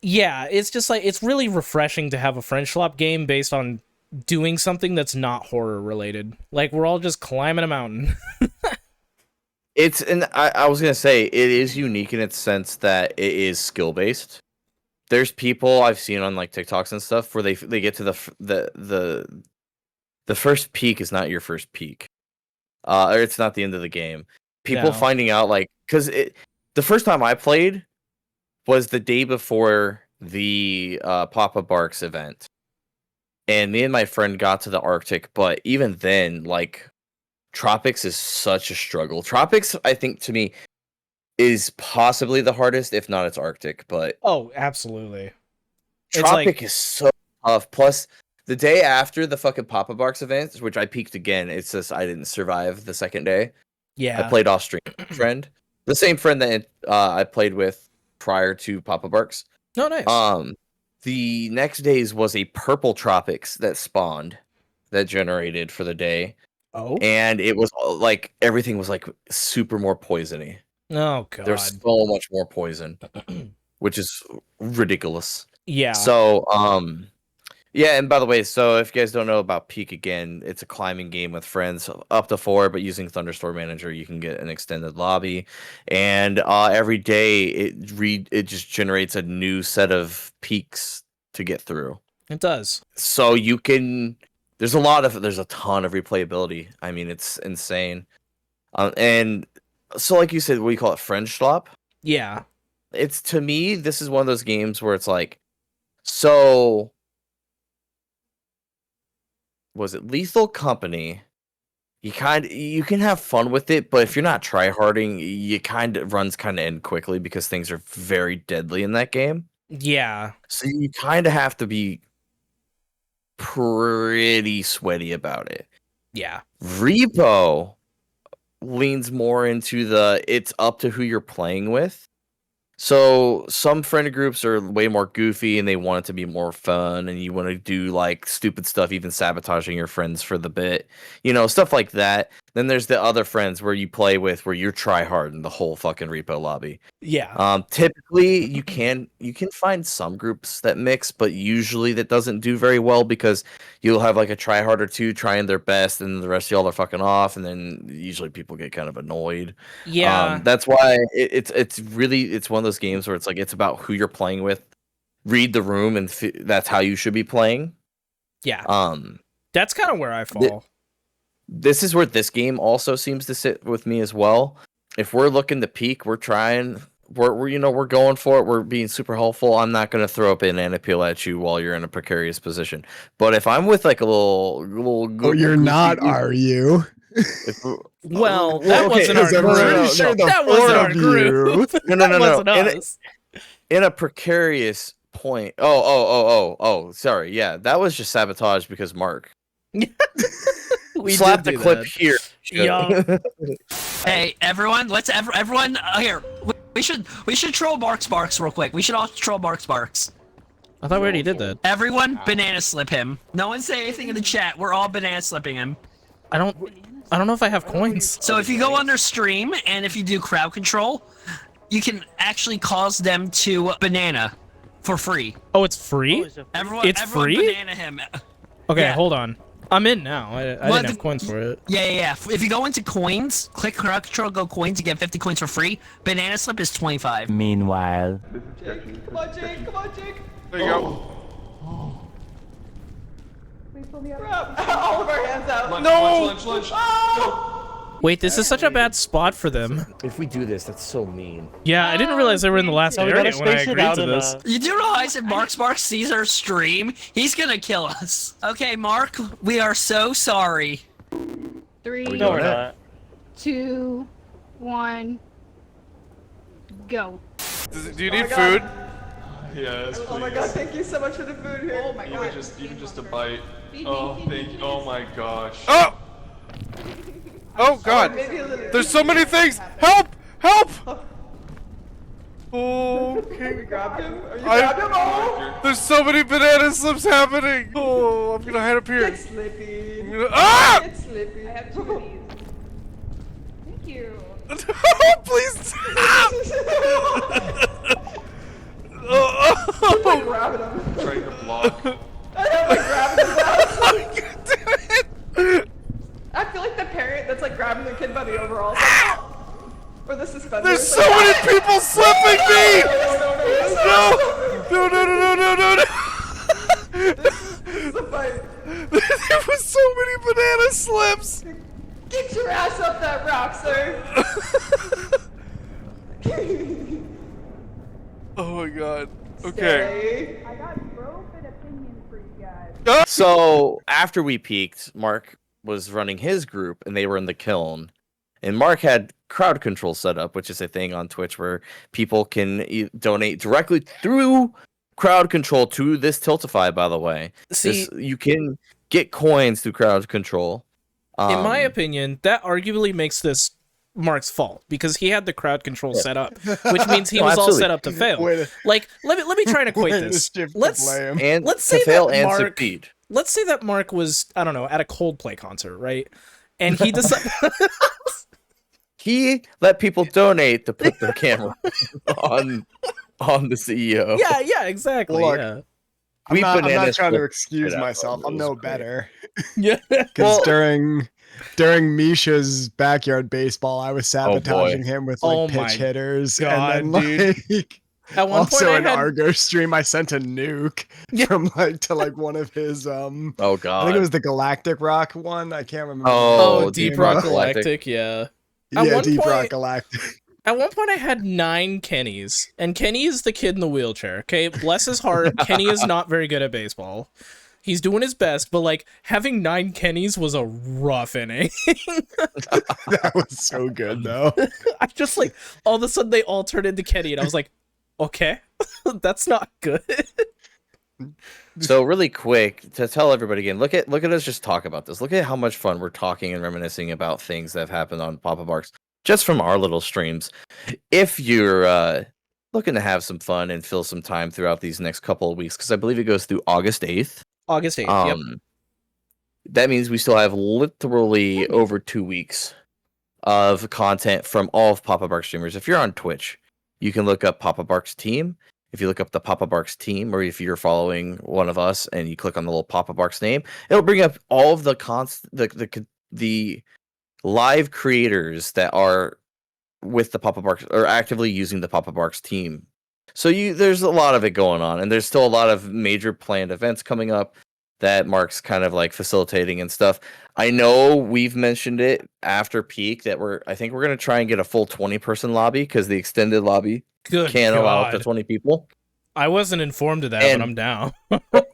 yeah, it's just like it's really refreshing to have a friend schlop game based on doing something that's not horror related. Like we're all just climbing a mountain. I was gonna say it is unique in its sense that it is skill based. There's people I've seen on like TikToks and stuff where they get to the first peak is not your first peak, or it's not the end of the game. People finding out like because the first time I played, was the day before the PapaBarks event. and me and my friend got to the Arctic, but even then, like, Tropics is such a struggle. Tropics, I think, to me, is possibly the hardest, if not it's Arctic, but Oh, absolutely. Tropic is so tough. Plus, the day after the fucking PapaBarks event, which I peaked again, it's just I didn't survive the second day. Yeah. I played off stream friend. The same friend that I played with prior to PapaBarks. Oh, nice. The next days was a purple Tropics that spawned, that generated for the day. Oh. And it was like everything was like super more poisony. Oh god. There's so much more poison, which is ridiculous. Yeah. So, yeah, and by the way, so if you guys don't know about Peak again, it's a climbing game with friends up to 4, but using Thunderstorm Manager, you can get an extended lobby. And every day it just generates a new set of peaks to get through. It does. So you can there's a ton of replayability. I mean, it's insane. And so like you said, what do you call it? French slop? Yeah. It's, to me, this is one of those games where it's like, so was it Lethal Company? You can have fun with it, but if you're not tryharding, you runs end quickly because things are very deadly in that game. Yeah. So you kind of have to be pretty sweaty about it. Yeah. Repo leans more into it's up to who you're playing with. So some friend groups are way more goofy and they want it to be more fun, and you want to do like stupid stuff, even sabotaging your friends for the bit, stuff like that. Then there's the other friends where you play with where you're try hard in the whole fucking repo lobby. Yeah. Typically you can find some groups that mix, but usually that doesn't do very well because you'll have like a try hard or two trying their best and the rest of y'all are fucking off, and then usually people get kind of annoyed. Yeah. That's why it's one of those games where it's like it's about who you're playing with. Read the room, and that's how you should be playing. Yeah. That's kind of where I fall. This is where this game also seems to sit with me as well. If we're looking to peak, we're trying. We're going for it. We're being super helpful. I'm not going to throw up an banana peel at you while you're in a precarious position. But if I'm with like a little oh, you're not, are you? Well, that wasn't our group. That wasn't our group. No. In a precarious point. Oh. Sorry. Yeah, that was just sabotage because Mark. We slap the clip here. Yeah. Hey, everyone! Everyone here. We should troll Barks real quick. We should all troll Barks. I thought we already did that. Everyone, banana slip him. No one say anything in the chat. We're all banana slipping him. I don't know if I have coins. So if you go under stream and if you do crowd control, you can actually cause them to banana for free. Oh, it's free? Everyone free? Banana him. Okay, Yeah. Hold on. I'm in now. I didn't have coins for it. Yeah. If you go into coins, click crowd control, go coins, you get 50 coins for free. Banana slip is 25. Meanwhile. Come on, Jake. There you go. Please pull me up. All of our hands out. Lunch. Oh! Wait, this is such a bad spot for them. If we do this, that's so mean. Yeah, I didn't realize they were in the last area when I agreed to this. You do realize if Barks sees our stream, he's gonna kill us. Okay, Mark, we are so sorry. 3, No, we're not. 2, 1, go. Do you need food? Yes, Oh my god, thank you so much for the food here. Oh my god. even just a bite. Oh, thank you. Oh my gosh. Oh! Oh god! There's so many things! Help! Okay. Can we grab him? Are you grabbed him? Oh! There's so many banana slips happening! Oh, I'm gonna head up here. Get Slippy. Ah! Get Slippy. I have 2 of these. Thank you. Please stop! I'm grabbing him. Trying to block. I am like grabbing his ass. God damn it! I feel like the parent that's like grabbing the kid by the overalls. Like, or the suspenders. There's so many people slipping me! No! This is a fight. There was so many banana slips! Get your ass up that rock, sir. Oh my god. Okay. Stay. I got rope and opinion for you God. So after we peaked, Mark was running his group, and they were in the kiln. And Mark had crowd control set up, which is a thing on Twitch where people can donate directly through crowd control to this Tiltify, by the way. See, you can get coins through crowd control. In my opinion, that arguably makes this Mark's fault because he had the crowd control set up, which means he was all set up to fail. Like, let me try and equate this. Let's say that Mark was, I don't know, at a Coldplay concert, right? And he decided he let people donate to put their camera on the CEO. Yeah, exactly. Look, yeah. I'm not trying to excuse myself. I'm no better. Yeah. Because during Misha's backyard baseball, I was sabotaging him with like pitch hitters. God, and then like at one also point in Argo stream, I sent a nuke from to one of his oh god. I think it was the Galactic Rock one. I can't remember. Oh, Deep Rock Galactic, yeah. Yeah, Deep Rock Galactic. At one point, I had 9 Kennys, and Kenny is the kid in the wheelchair. Okay, bless his heart, Kenny is not very good at baseball. He's doing his best, but like having 9 Kennys was a rough inning. That was so good, though. I just like all of a sudden they all turned into Kenny, and I was like, okay, that's not good. So really quick to tell everybody again, look at us just talk about this. Look at how much fun we're talking and reminiscing about things that have happened on PapaBarks just from our little streams. If you're looking to have some fun and fill some time throughout these next couple of weeks, because I believe it goes through August 8th. August 8th, yep. That means we still have literally over 2 weeks of content from all of PapaBarks streamers. If you're on Twitch, you can look up PapaBarks team. If you look up the PapaBarks team, or if you're following one of us and you click on the little PapaBarks name, it'll bring up all of the live creators that are with the PapaBarks or actively using the PapaBarks team. So there's a lot of it going on, and there's still a lot of major planned events coming up that Mark's kind of like facilitating and stuff. I know we've mentioned it after peak that I think we're going to try and get a full 20-person lobby because the extended lobby can't allow up to 20 people. I wasn't informed of that, but I'm down.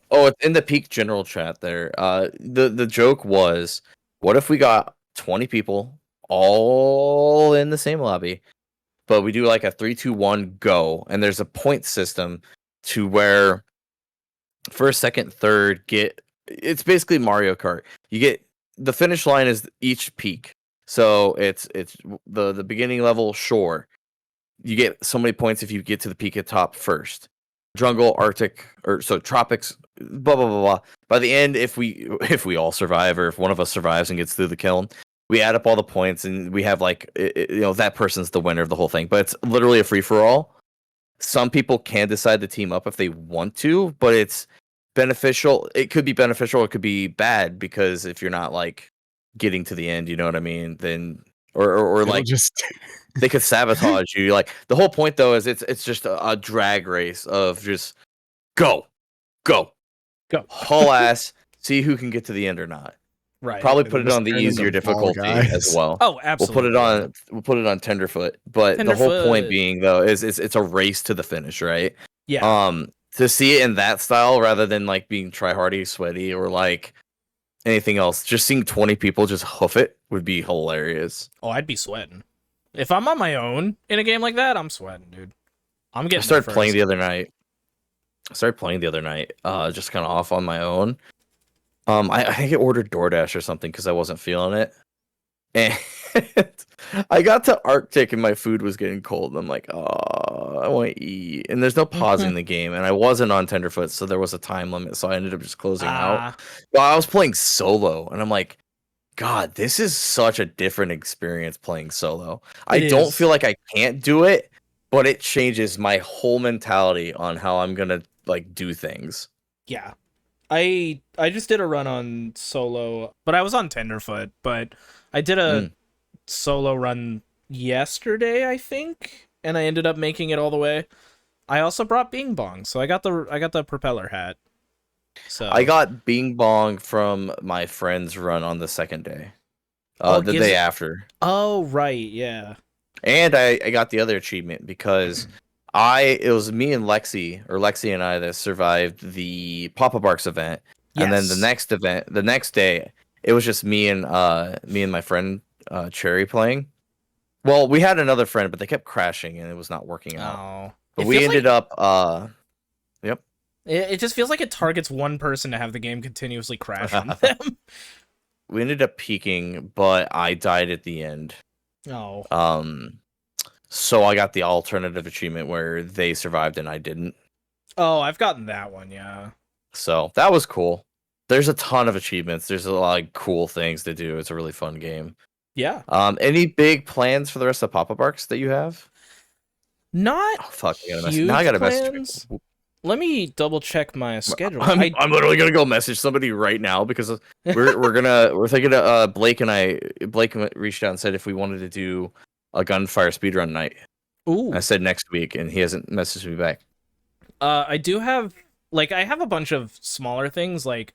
Oh, it's in the peak general chat there. The joke was, what if we got 20 people all in the same lobby, but we do like a 3, 2, 1 go, and there's a point system to where first, second, third it's basically Mario Kart. You get the finish line is each peak. So it's the beginning level, sure. You get so many points if you get to the peak at top first. Jungle, Arctic, tropics, blah blah blah blah. By the end, if we all survive, or if one of us survives and gets through the kiln, we add up all the points and we have that person's the winner of the whole thing. But it's literally a free for all. Some people can decide to team up if they want to, but it's beneficial. It could be beneficial, it could be bad, because if you're not like getting to the end, you know what I mean, then or like just they could sabotage you. Like the whole point though is it's just a drag race of just go haul ass, see who can get to the end or not. Right. Probably put it on the easier difficulty as well. Oh, absolutely. We'll put it on Tenderfoot. But the whole point being though is it's a race to the finish, right? Yeah. To see it in that style rather than like being try-hardy, sweaty, or like anything else, just seeing 20 people just hoof it would be hilarious. Oh, I'd be sweating. If I'm on my own in a game like that, I'm sweating, dude. I'm getting. I started playing the other night. Just kind of off on my own. I think I ordered DoorDash or something because I wasn't feeling it, and I got to Arctic and my food was getting cold. And I'm like, oh, I want to eat, and there's no pausing the game, and I wasn't on Tenderfoot, so there was a time limit, so I ended up just closing out. But I was playing solo, and I'm like, God, this is such a different experience playing solo. I don't feel like I can't do it, but it changes my whole mentality on how I'm gonna like do things. Yeah. I just did a run on solo, but I was on Tenderfoot, but I did a solo run yesterday, I think, and I ended up making it all the way. I also brought Bing Bong, so I got the propeller hat. So I got Bing Bong from my friend's run on the second day. The day after. Oh, right, yeah. And I got the other achievement because it was me and Lexi and I that survived the PapaBarks event. And then the next day, it was just me and my friend Cherry playing. Well, we had another friend, but they kept crashing and it was not working out. Oh. But we ended up yep. It just feels like it targets one person to have the game continuously crash on them. We ended up peaking, but I died at the end. Oh. So I got the alternative achievement where they survived and I didn't. Oh, I've gotten that one, yeah. So that was cool. There's a ton of achievements. There's a lot of cool things to do. It's a really fun game. Yeah. Any big plans for the rest of PapaBarks that you have? Not Oh, fuck, huge I gotta plans. message people. Let me double check my schedule. I'm literally gonna go message somebody right now because we're thinking Blake reached out and said if we wanted to do a gunfire speedrun night. Ooh. And I said next week and he hasn't messaged me back. I do have I have a bunch of smaller things like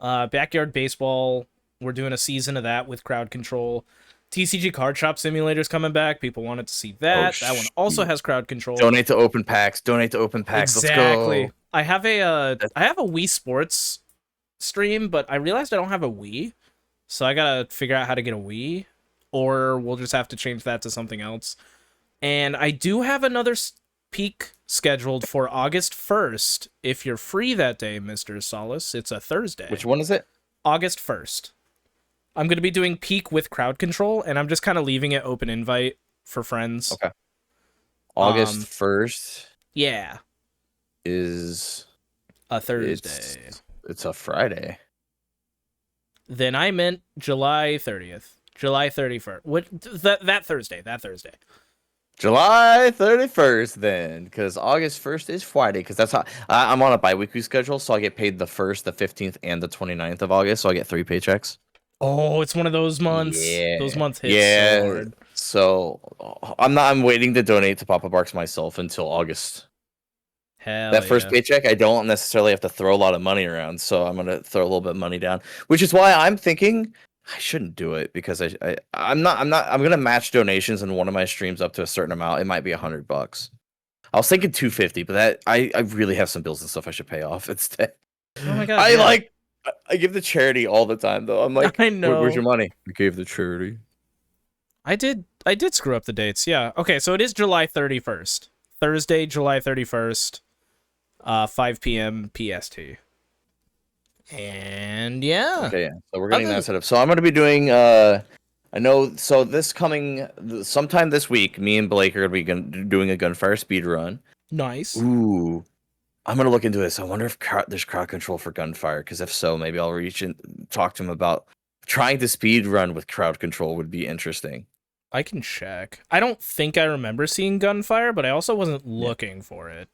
backyard baseball. We're doing a season of that with crowd control. TCG Card Shop Simulator's coming back. People wanted to see that. That one also has crowd control. Donate to open packs. Exactly. Let's go. I have a Wii Sports stream, but I realized I don't have a Wii, so I gotta figure out how to get a Wii, or we'll just have to change that to something else. And I do have another peak scheduled for August 1st. If you're free that day, Mr. Solis, it's a Thursday. Which one is it? August 1st. I'm going to be doing peak with crowd control, and I'm just kind of leaving it open invite for friends. Okay. August 1st. Yeah. Is a Thursday. It's a Friday. Then I meant July 30th. July 31st. What that Thursday. July 31st then, because August 1st is Friday, because that's how I'm on a bi-weekly schedule, so I get paid the 1st, the 15th, and the 29th of August, so I get 3 paychecks. Oh, it's one of those months. Yeah. Those months hit so hard. So I'm waiting to donate to PapaBarks myself until August. Hell that first paycheck, I don't necessarily have to throw a lot of money around, so I'm gonna throw a little bit of money down, which is why I'm thinking I shouldn't do it because I'm gonna match donations in one of my streams up to a certain amount. It might be $100. I was thinking 250, but that I really have some bills and stuff I should pay off instead. Oh my god! I give the charity all the time though. I'm like, I know. Where's your money? I gave the charity. I did screw up the dates. Yeah. Okay, so it is July 31st. Thursday, July 31st, 5 p.m. PST. And yeah. Okay, yeah. So we're getting that set up. So I'm going to be doing I know so sometime this week, me and Blake are going to be doing a gunfire speed run. Nice. Ooh. I'm going to look into this. I wonder if there's crowd control for gunfire, because if so, maybe I'll reach and talk to him about trying to speed run with crowd control would be interesting. I can check. I don't think I remember seeing gunfire, but I also wasn't looking for it.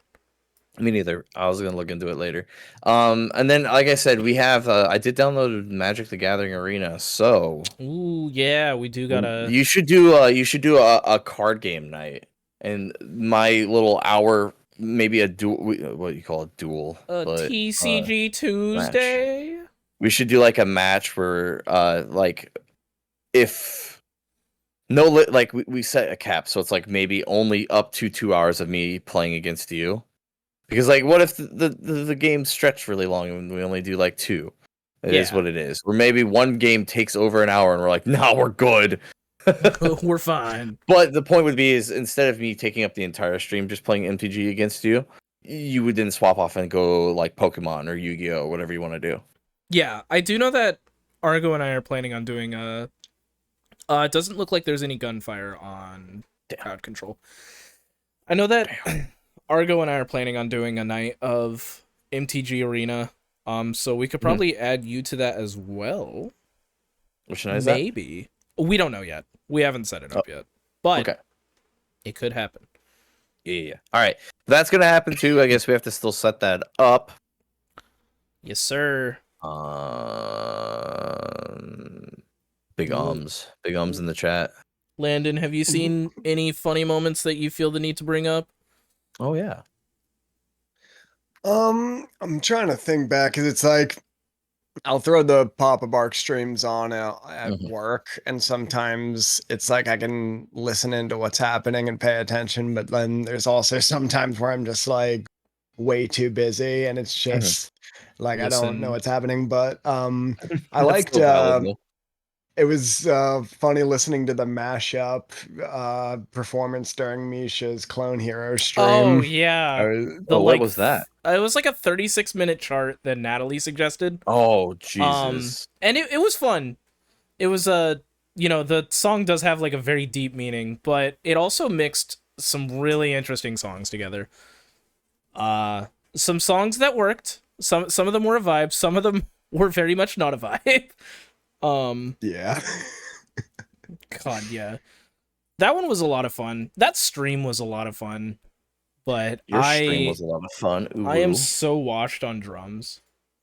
Me neither. I was gonna look into it later. And then, like I said, we have. I did download Magic: The Gathering Arena. So. Ooh, yeah, we do gotta. You should do. You should do a card game night, and my little hour, maybe a duel. What do you call it? Duel. TCG Tuesday. Match. We should do like a match where, if. No, we set a cap, so it's like maybe only up to 2 hours of me playing against you. Because what if the game stretched really long and we only do 2? It is what it is. Or maybe one game takes over an hour and we're like, no, we're good. We're fine. But the point would be is instead of me taking up the entire stream just playing MTG against you, you would then swap off and go Pokemon or Yu-Gi-Oh, whatever you want to do. Yeah, I do know that Argo and I are planning on doing it doesn't look like there's any gunfire on crowd control. I know that Argo and I are planning on doing a night of MTG Arena. So we could probably add you to that as well. Which night is that? Maybe. We don't know yet. We haven't set it up yet. But it could happen. Yeah. All right. That's going to happen too. I guess we have to still set that up. Yes, sir. Big ums in the chat. Landon, have you seen any funny moments that you feel the need to bring up? Oh yeah. I'm trying to think back because it's I'll throw the PapaBarks streams on at work, and sometimes it's I can listen into what's happening and pay attention, but then there's also sometimes where I'm just way too busy, and it's just like I don't know Listen. what's happening. But I That's liked still valid, though. it was funny listening to the mashup performance during Misha's Clone Hero stream. Oh yeah. What was that? It was like a 36-minute chart that Natalie suggested. Oh Jesus! And it was fun. It was the song does have like a very deep meaning, but it also mixed some really interesting songs together. Some songs that worked. Some of them were a vibe. Some of them were very much not a vibe. Yeah. God, yeah. That one was a lot of fun. That stream was a lot of fun. But Your stream was a lot of fun. Ooh. I am so washed on drums.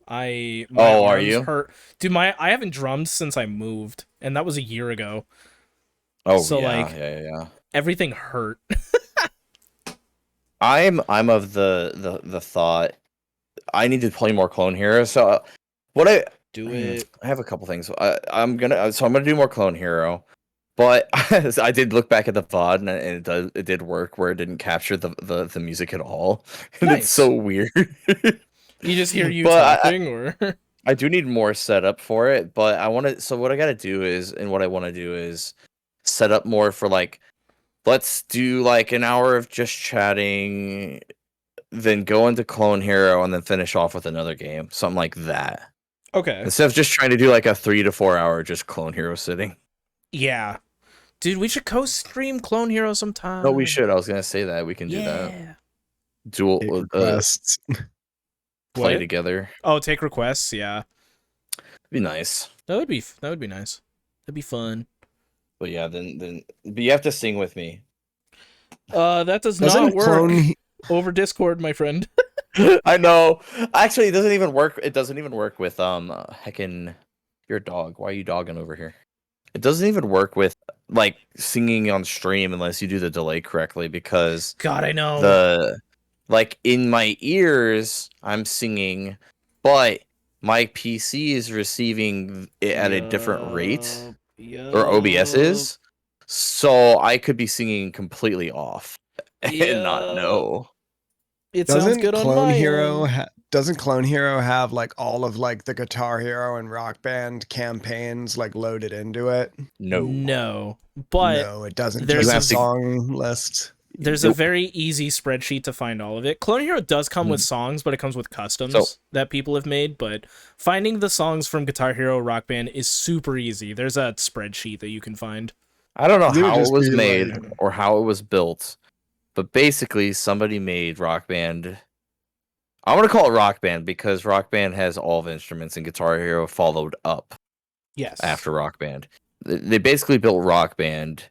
My are arms you? hurt. Dude, I haven't drummed since I moved, and that was a year ago. Oh, so yeah, like yeah. everything hurt. I'm of the thought I need to play more Clone Hero. So what I have a couple things. I'm gonna do more Clone Hero, but I did look back at the VOD and it did work where it didn't capture the music at all. And Nice. It's so weird. You just hear you talking, or I do need more setup for it, but I want to. So what I got to do is, and what I want to do is set up more for like, let's do like an hour of just chatting, then go into Clone Hero, and then finish off with another game, something like that. okay. Instead of just trying to do like a 3 to 4 hour just Clone Hero sitting. Yeah. Dude, we should co-stream Clone Hero sometime. No, we should. I was gonna say that we can do that. Dual Requests. play What? together. Oh, take requests, yeah. Be nice. That would be nice. That'd be fun. But yeah, then but you have to sing with me. That does Doesn't not work Clone over Discord, my friend. I know. Actually, it doesn't even work. It doesn't even work with heckin' your dog. Why are you dogging over here? It doesn't even work with like singing on stream unless you do the delay correctly, because God, I know. like in my ears I'm singing, but my PC is receiving it at a different rate, or OBS is, so I could be singing completely off and not know. It sounds good on my Hero end. doesn't Clone Hero have like all of like the Guitar Hero and Rock Band campaigns like loaded into it? No, but no, it doesn't. there's Just a a song list. There's a very easy spreadsheet to find all of it. Clone Hero does come with songs, but it comes with customs that people have made. But finding the songs from Guitar Hero Rock Band is super easy. There's a spreadsheet that you can find. I don't know It would how it just was be made like- or how it was built, but basically somebody made Rock Band. I want to call it Rock Band because Rock Band has all the instruments, and Guitar Hero followed up Yes. after Rock Band. They basically built Rock Band,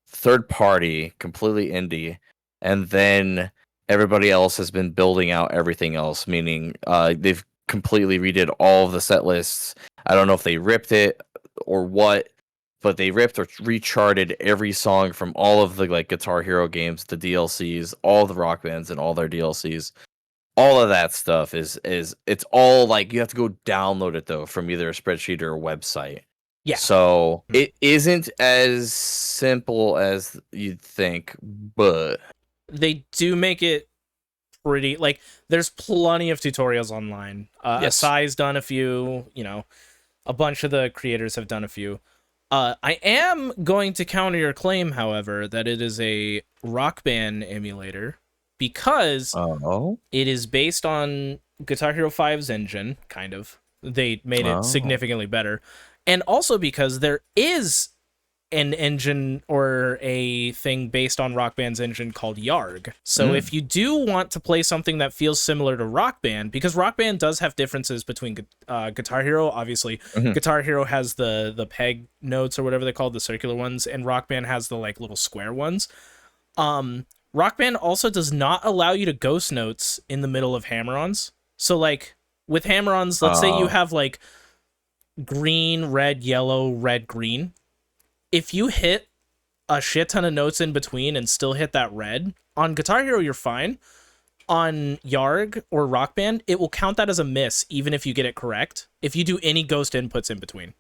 third party, completely indie, and then everybody else has been building out everything else, meaning they've completely redid all of the set lists. I don't know if they ripped it or what, but they ripped or recharted every song from all of the like Guitar Hero games, the DLCs, all the Rock Bands and all their DLCs. All of that stuff is it's all like you have to go download it though from either a spreadsheet or a website. Yeah. So it isn't as simple as you'd think, but They do make it pretty, like, there's plenty of tutorials online. Yes. Asai's done a few, a bunch of the creators have done a few. I am going to counter your claim, however, that it is a Rock Band emulator, because it is based on Guitar Hero 5's engine, kind of. They made it significantly better. And also because there is an engine or a thing based on Rock Band's engine called Yarg. So if you do want to play something that feels similar to Rock Band, because Rock Band does have differences between Guitar Hero, obviously. Guitar Hero has the peg notes or whatever they're called, the circular ones, and Rock Band has the like little square ones. Rock Band also does not allow you to ghost notes in the middle of hammer-ons. So like with hammer-ons, let's say you have like green, red, yellow, red, green. If you hit a shit ton of notes in between and still hit that red, on Guitar Hero you're fine. On Yarg or Rock Band, it will count that as a miss even if you get it correct, if you do any ghost inputs in between.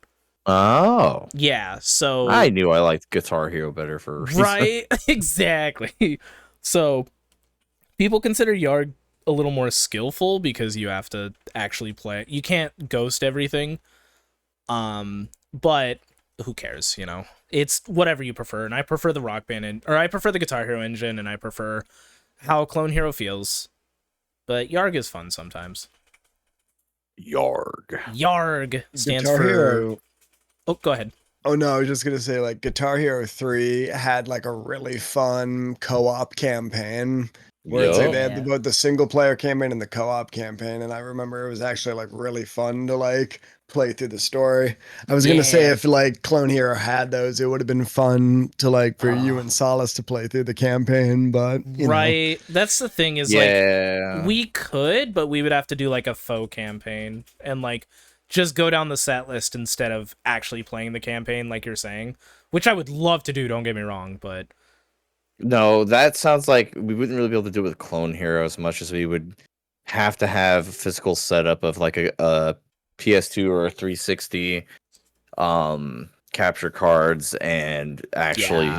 Oh. Yeah, so I knew I liked Guitar Hero better for a reason. right, exactly. So people consider Yarg a little more skillful because you have to actually play. You can't ghost everything. But who cares, you know? It's whatever you prefer, and I prefer the Rock Band, or I prefer the Guitar Hero engine, and I prefer how Clone Hero feels. But Yarg is fun sometimes. Yarg. Yarg stands Guitar for... Hero. Oh, go ahead. Oh no, I was just gonna say like Guitar Hero 3 had like a really fun co-op campaign where it's like they had both the single player campaign and the co-op campaign, and I remember it was actually like really fun to like play through the story. I was gonna say if like Clone Hero had those, it would have been fun to like for you and Solis to play through the campaign, but you know. That's the thing is like we could, but we would have to do like a faux campaign and like just go down the set list instead of actually playing the campaign like you're saying, which I would love to do, don't get me wrong, but no, that sounds like we wouldn't really be able to do it with Clone Hero as much as we would have to have a physical setup of like a PS2 or a 360 capture cards and actually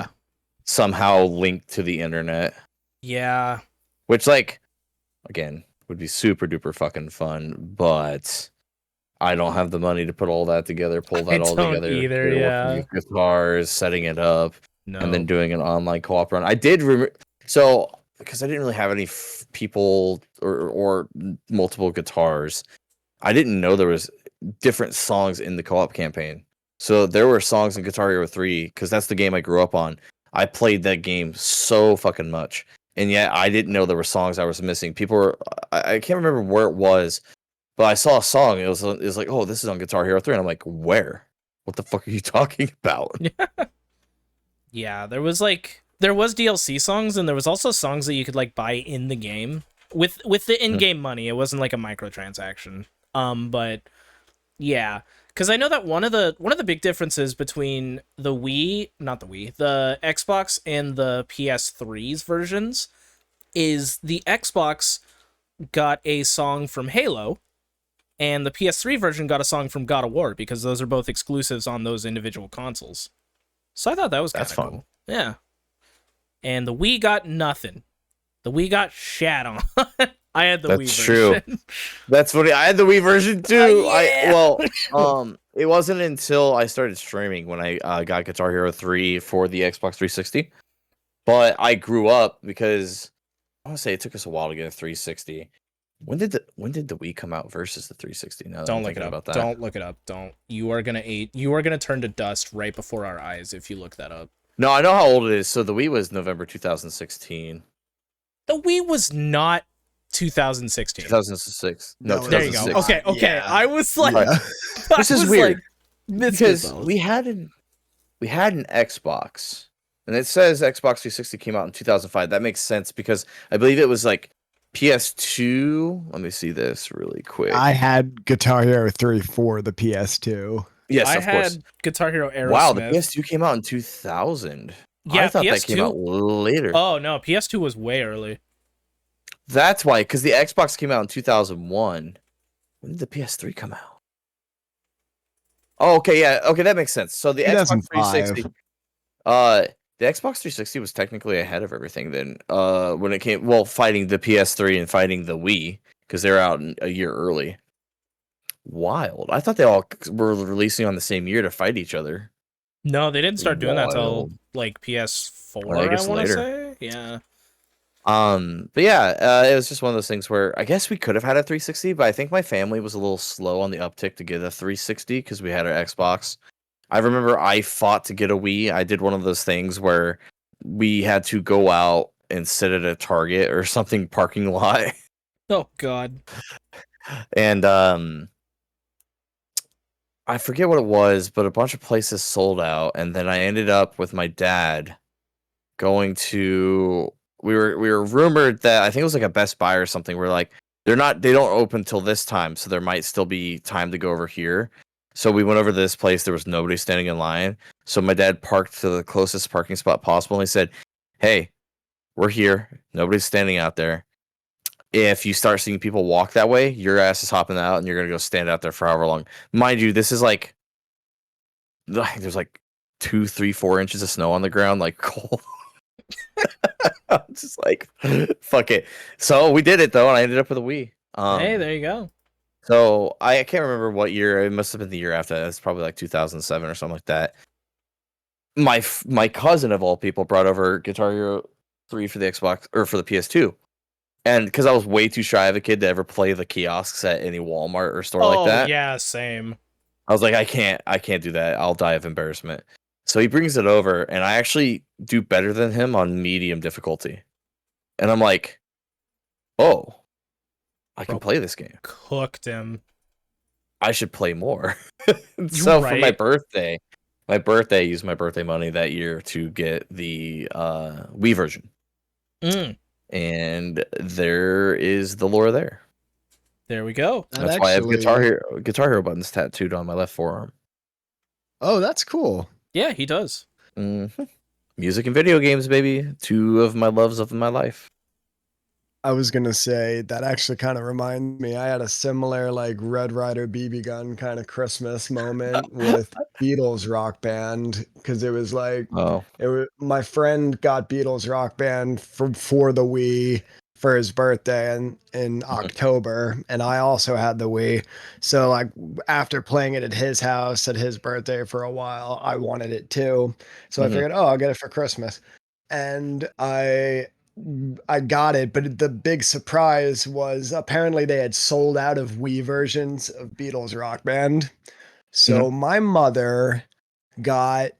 somehow link to the internet. Yeah. Which, like, again, would be super duper fucking fun, but I don't have the money to put all that together, pull that all together. Either, yeah. Guitars, setting it up, and then doing an online co-op run. I did so because I didn't really have any people or multiple guitars. I didn't know there was different songs in the co-op campaign. So there were songs in Guitar Hero 3 because that's the game I grew up on. I played that game so fucking much, and yet I didn't know there were songs I was missing. People were, I can't remember where it was, but I saw a song. It was like, oh, this is on Guitar Hero 3, and I'm like, where? What the fuck are you talking about? Yeah, there was DLC songs, and there was also songs that you could like buy in the game with the in-game money. It wasn't like a microtransaction. But yeah, because I know that one of the big differences between the Xbox and the PS3's versions is the Xbox got a song from Halo, and the PS3 version got a song from God of War because those are both exclusives on those individual consoles. So I thought that was kind of fun. Cool. Yeah. And the Wii got nothing. The Wii got shat on. I had the Wii version. True. That's funny. I had the Wii version too. It wasn't until I started streaming when I got Guitar Hero 3 for the Xbox 360. But I grew up because I want to say it took us a while to get a 360. When did the Wii come out versus the 360? Now don't look it up. About that. Don't look it up. Don't. You are gonna turn to dust right before our eyes if you look that up. No, I know how old it is. So the Wii was November 2016. The Wii was not 2016. 2006. No, there you go. Okay. Yeah. I was like, this is weird because we had an Xbox, and it says Xbox 360 came out in 2005. That makes sense because I believe it was like PS2. Let me see this really quick. I had Guitar Hero 3 for the PS2. Yes, I of course. had Guitar Hero Aerosmith. Wow, the PS2 came out in 2000. Yeah, I thought PS2 that came out later. Oh no, PS2 was way early. That's why, because the Xbox came out in 2001. When did the PS3 come out? Oh, okay, yeah, okay, that makes sense. So the Xbox 360, the Xbox 360 was technically ahead of everything then. When it came, fighting the PS3 and fighting the Wii because they're out a year early. Wild. I thought they all were releasing on the same year to fight each other. No, they didn't start doing that till like PS4. I guess later. Say. Yeah. But yeah, it was just one of those things where I guess we could have had a 360, but I think my family was a little slow on the uptick to get a 360 because we had our Xbox. I remember I fought to get a Wii. I did one of those things where we had to go out and sit at a Target or something parking lot. Oh God. And I forget what it was, but a bunch of places sold out, and then I ended up with my dad going to. We were rumored that I think it was like a Best Buy or something. We're like, they don't open till this time, so there might still be time to go over here. So we went over to this place. There was nobody standing in line. So my dad parked to the closest parking spot possible, and he said, "Hey, we're here. Nobody's standing out there. If you start seeing people walk that way, your ass is hopping out, and you're gonna go stand out there for however long." Mind you, this is like there's like 2, 3, 4 inches of snow on the ground, like cold. I'm just like, fuck it. So we did it though, and I ended up with a Wii. Hey, there you go. So I can't remember what year. It must have been the year after. It's probably like 2007 or something like that. My cousin of all people brought over Guitar Hero 3 for the Xbox or for the PS2. And because I was way too shy of a kid to ever play the kiosks at any Walmart or store like that. Yeah, same. I was like, I can't do that. I'll die of embarrassment. So he brings it over, and I actually do better than him on medium difficulty. And I'm like, oh, I can play this game. Cooked him. I should play more. So for my birthday, I used my birthday money that year to get the Wii version. And there is the lore there. There we go. That's why I have Guitar Hero buttons tattooed on my left forearm. Oh, that's cool. Yeah, he does. Music and video games, baby. Two of my loves of my life. I was gonna say that actually kind of reminds me. I had a similar like Red Ryder BB gun kind of Christmas moment with Beatles Rock Band because it was like my friend got Beatles Rock Band for the Wii for his birthday in October, and I also had the Wii. So like after playing it at his house at his birthday for a while, I wanted it too. So I figured, I'll get it for Christmas, and I got it, but the big surprise was apparently they had sold out of Wii versions of Beatles Rock Band. So my mother got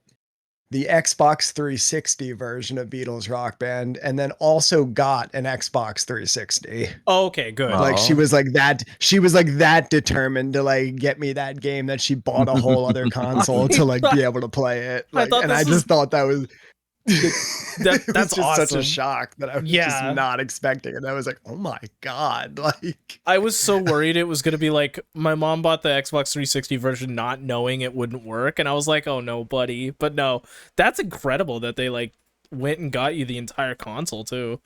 the Xbox 360 version of Beatles Rock Band and then also got an Xbox 360. Oh, okay, good. Like she was like that determined to like get me that game that she bought a whole other console to like be able to play it. Like, I just thought that was that's just awesome. such a shock that I was just not expecting, and I was like, oh my god, like I was so worried it was gonna be like my mom bought the Xbox 360 version not knowing it wouldn't work, and I was like, oh no, buddy. But no, that's incredible that they like went and got you the entire console too.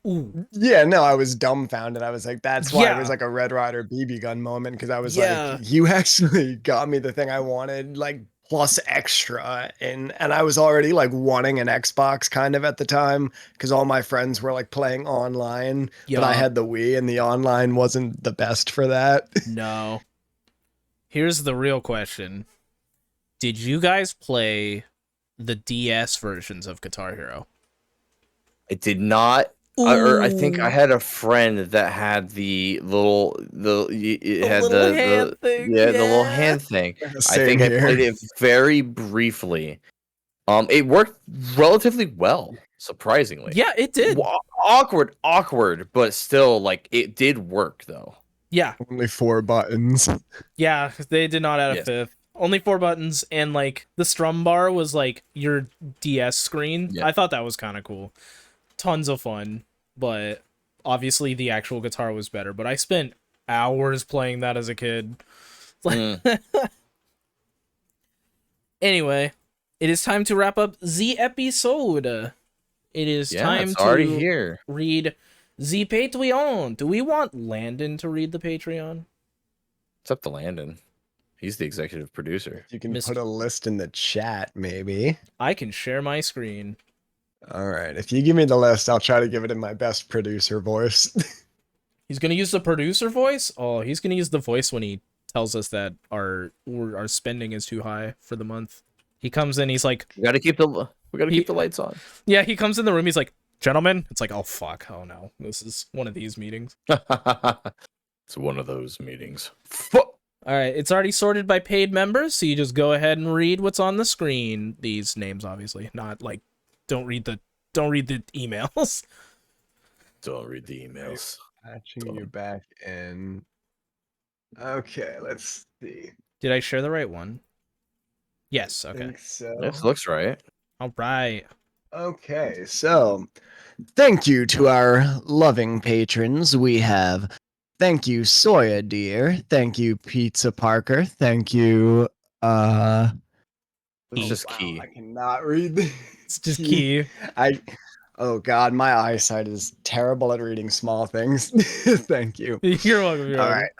Ooh. Yeah, no, I was dumbfounded. I was like, that's why it was like a Red Ryder BB gun moment, because I was like, you actually got me the thing I wanted, like plus extra, and I was already like wanting an Xbox kind of at the time because all my friends were like playing online, but I had the Wii and the online wasn't the best for that. No. Here's the real question. Did you guys play the DS versions of Guitar Hero? I did not. Or I think I had a friend that had the little hand thing. I think I played it very briefly. It worked relatively well, surprisingly. Yeah, it did. Awkward, but still, like, it did work though. Yeah. Only 4 buttons. Yeah, they did not add a fifth. Only 4 buttons, and like the strum bar was like your DS screen. I thought that was kind of cool. Tons of fun. But obviously the actual guitar was better. But I spent hours playing that as a kid. Anyway, it is time to wrap up the episode. It is time to read the Patreon. Do we want Landon to read the Patreon? It's up to Landon. He's the executive producer. You can put a list in the chat, maybe. I can share my screen. All right. If you give me the list, I'll try to give it in my best producer voice. He's going to use the producer voice? Oh, he's going to use the voice when he tells us that our spending is too high for the month. He comes in, he's like, we got to keep the lights on. Yeah, he comes in the room, he's like, gentlemen. It's like, oh fuck. Oh no. This is one of these meetings. It's one of those meetings. All right, it's already sorted by paid members, so you just go ahead and read what's on the screen. These names obviously, not like Don't read the emails. Don't read the emails. Patching you back in. Okay, let's see. Did I share the right one? Yes, okay. I think so. This looks right. All right. Okay, so thank you to our loving patrons. We have thank you, Soya Dear. Thank you, Pizza Parker. Thank you, It's just Key. I cannot read this. It's just Key. Oh god, my eyesight is terrible at reading small things. Thank you. You're welcome. All right.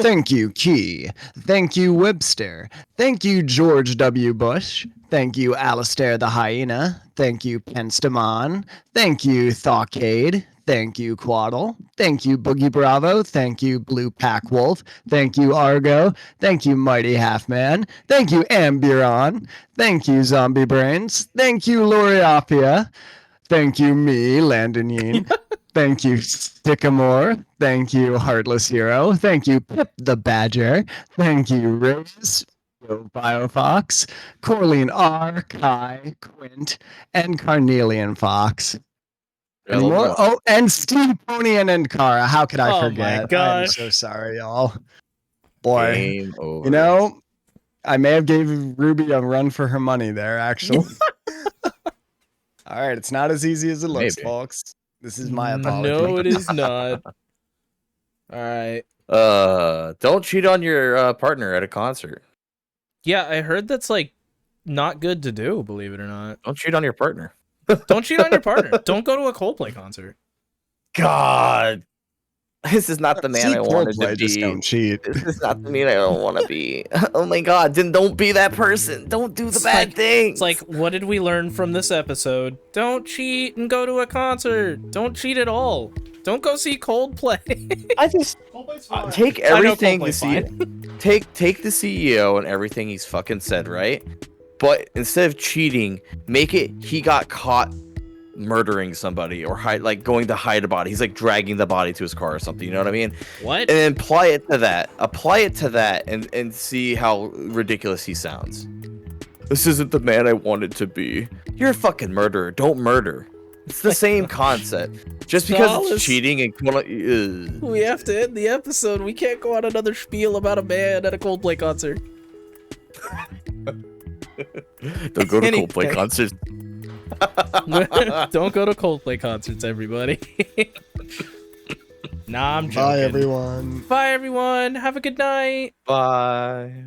Thank you, Key. Thank you, Webster. Thank you, George W. Bush. Thank you, Alistair the Hyena. Thank you, Penstamon. Thank you, Thawcade. Thank you, Quaddle. Thank you, Boogie Bravo. Thank you, Blue Pack Wolf. Thank you, Argo. Thank you, Mighty Halfman. Thank you, Amburon. Thank you, Zombie Brains. Thank you, Loriapia. Thank you, me, Landon Yeen. Thank you, Sycamore. Thank you, Heartless Hero. Thank you, Pip the Badger. Thank you, Riz, Biofox, Corleen R, Kai, Quint, and Carnelian Fox. Any more? Oh, and Steve Pony and Kara. How could I Oh my forget? I'm gosh. so sorry, y'all. Boy, Game over. you know, I may have gave Ruby a run for her money there, actually. All right, it's not as easy as it looks, Maybe. folks. This is my apology. No, it is not. All right. Don't cheat on your partner at a concert. Yeah, I heard that's like not good to do, believe it or not. Don't cheat on your partner. Don't cheat on your partner. Don't go to a Coldplay concert. God, this is not the man See, I wanted Coldplay, to just be. don't cheat. This is not the man I don't want to be. Oh my God, then don't be that person. Don't do the bad thing. It's like, what did we learn from this episode? Don't cheat and go to a concert. Don't cheat at all. Don't go see Coldplay. I just Coldplay's fine. take everything Coldplay's take the CEO and everything he's fucking said, right? But instead of cheating, make it he got caught murdering somebody or going to hide a body. He's like dragging the body to his car or something. You know what I mean? What? And then apply it to that, and see how ridiculous he sounds. This isn't the man I wanted to be. You're a fucking murderer. Don't murder. It's the same concept. Just because Solis. it's cheating and We have to end the episode. We can't go on another spiel about a man at a Coldplay concert. don't go to Anyway. Coldplay concerts. Don't go to Coldplay concerts, everybody. Nah, I'm joking. Bye, everyone. Bye, everyone. Have a good night. Bye.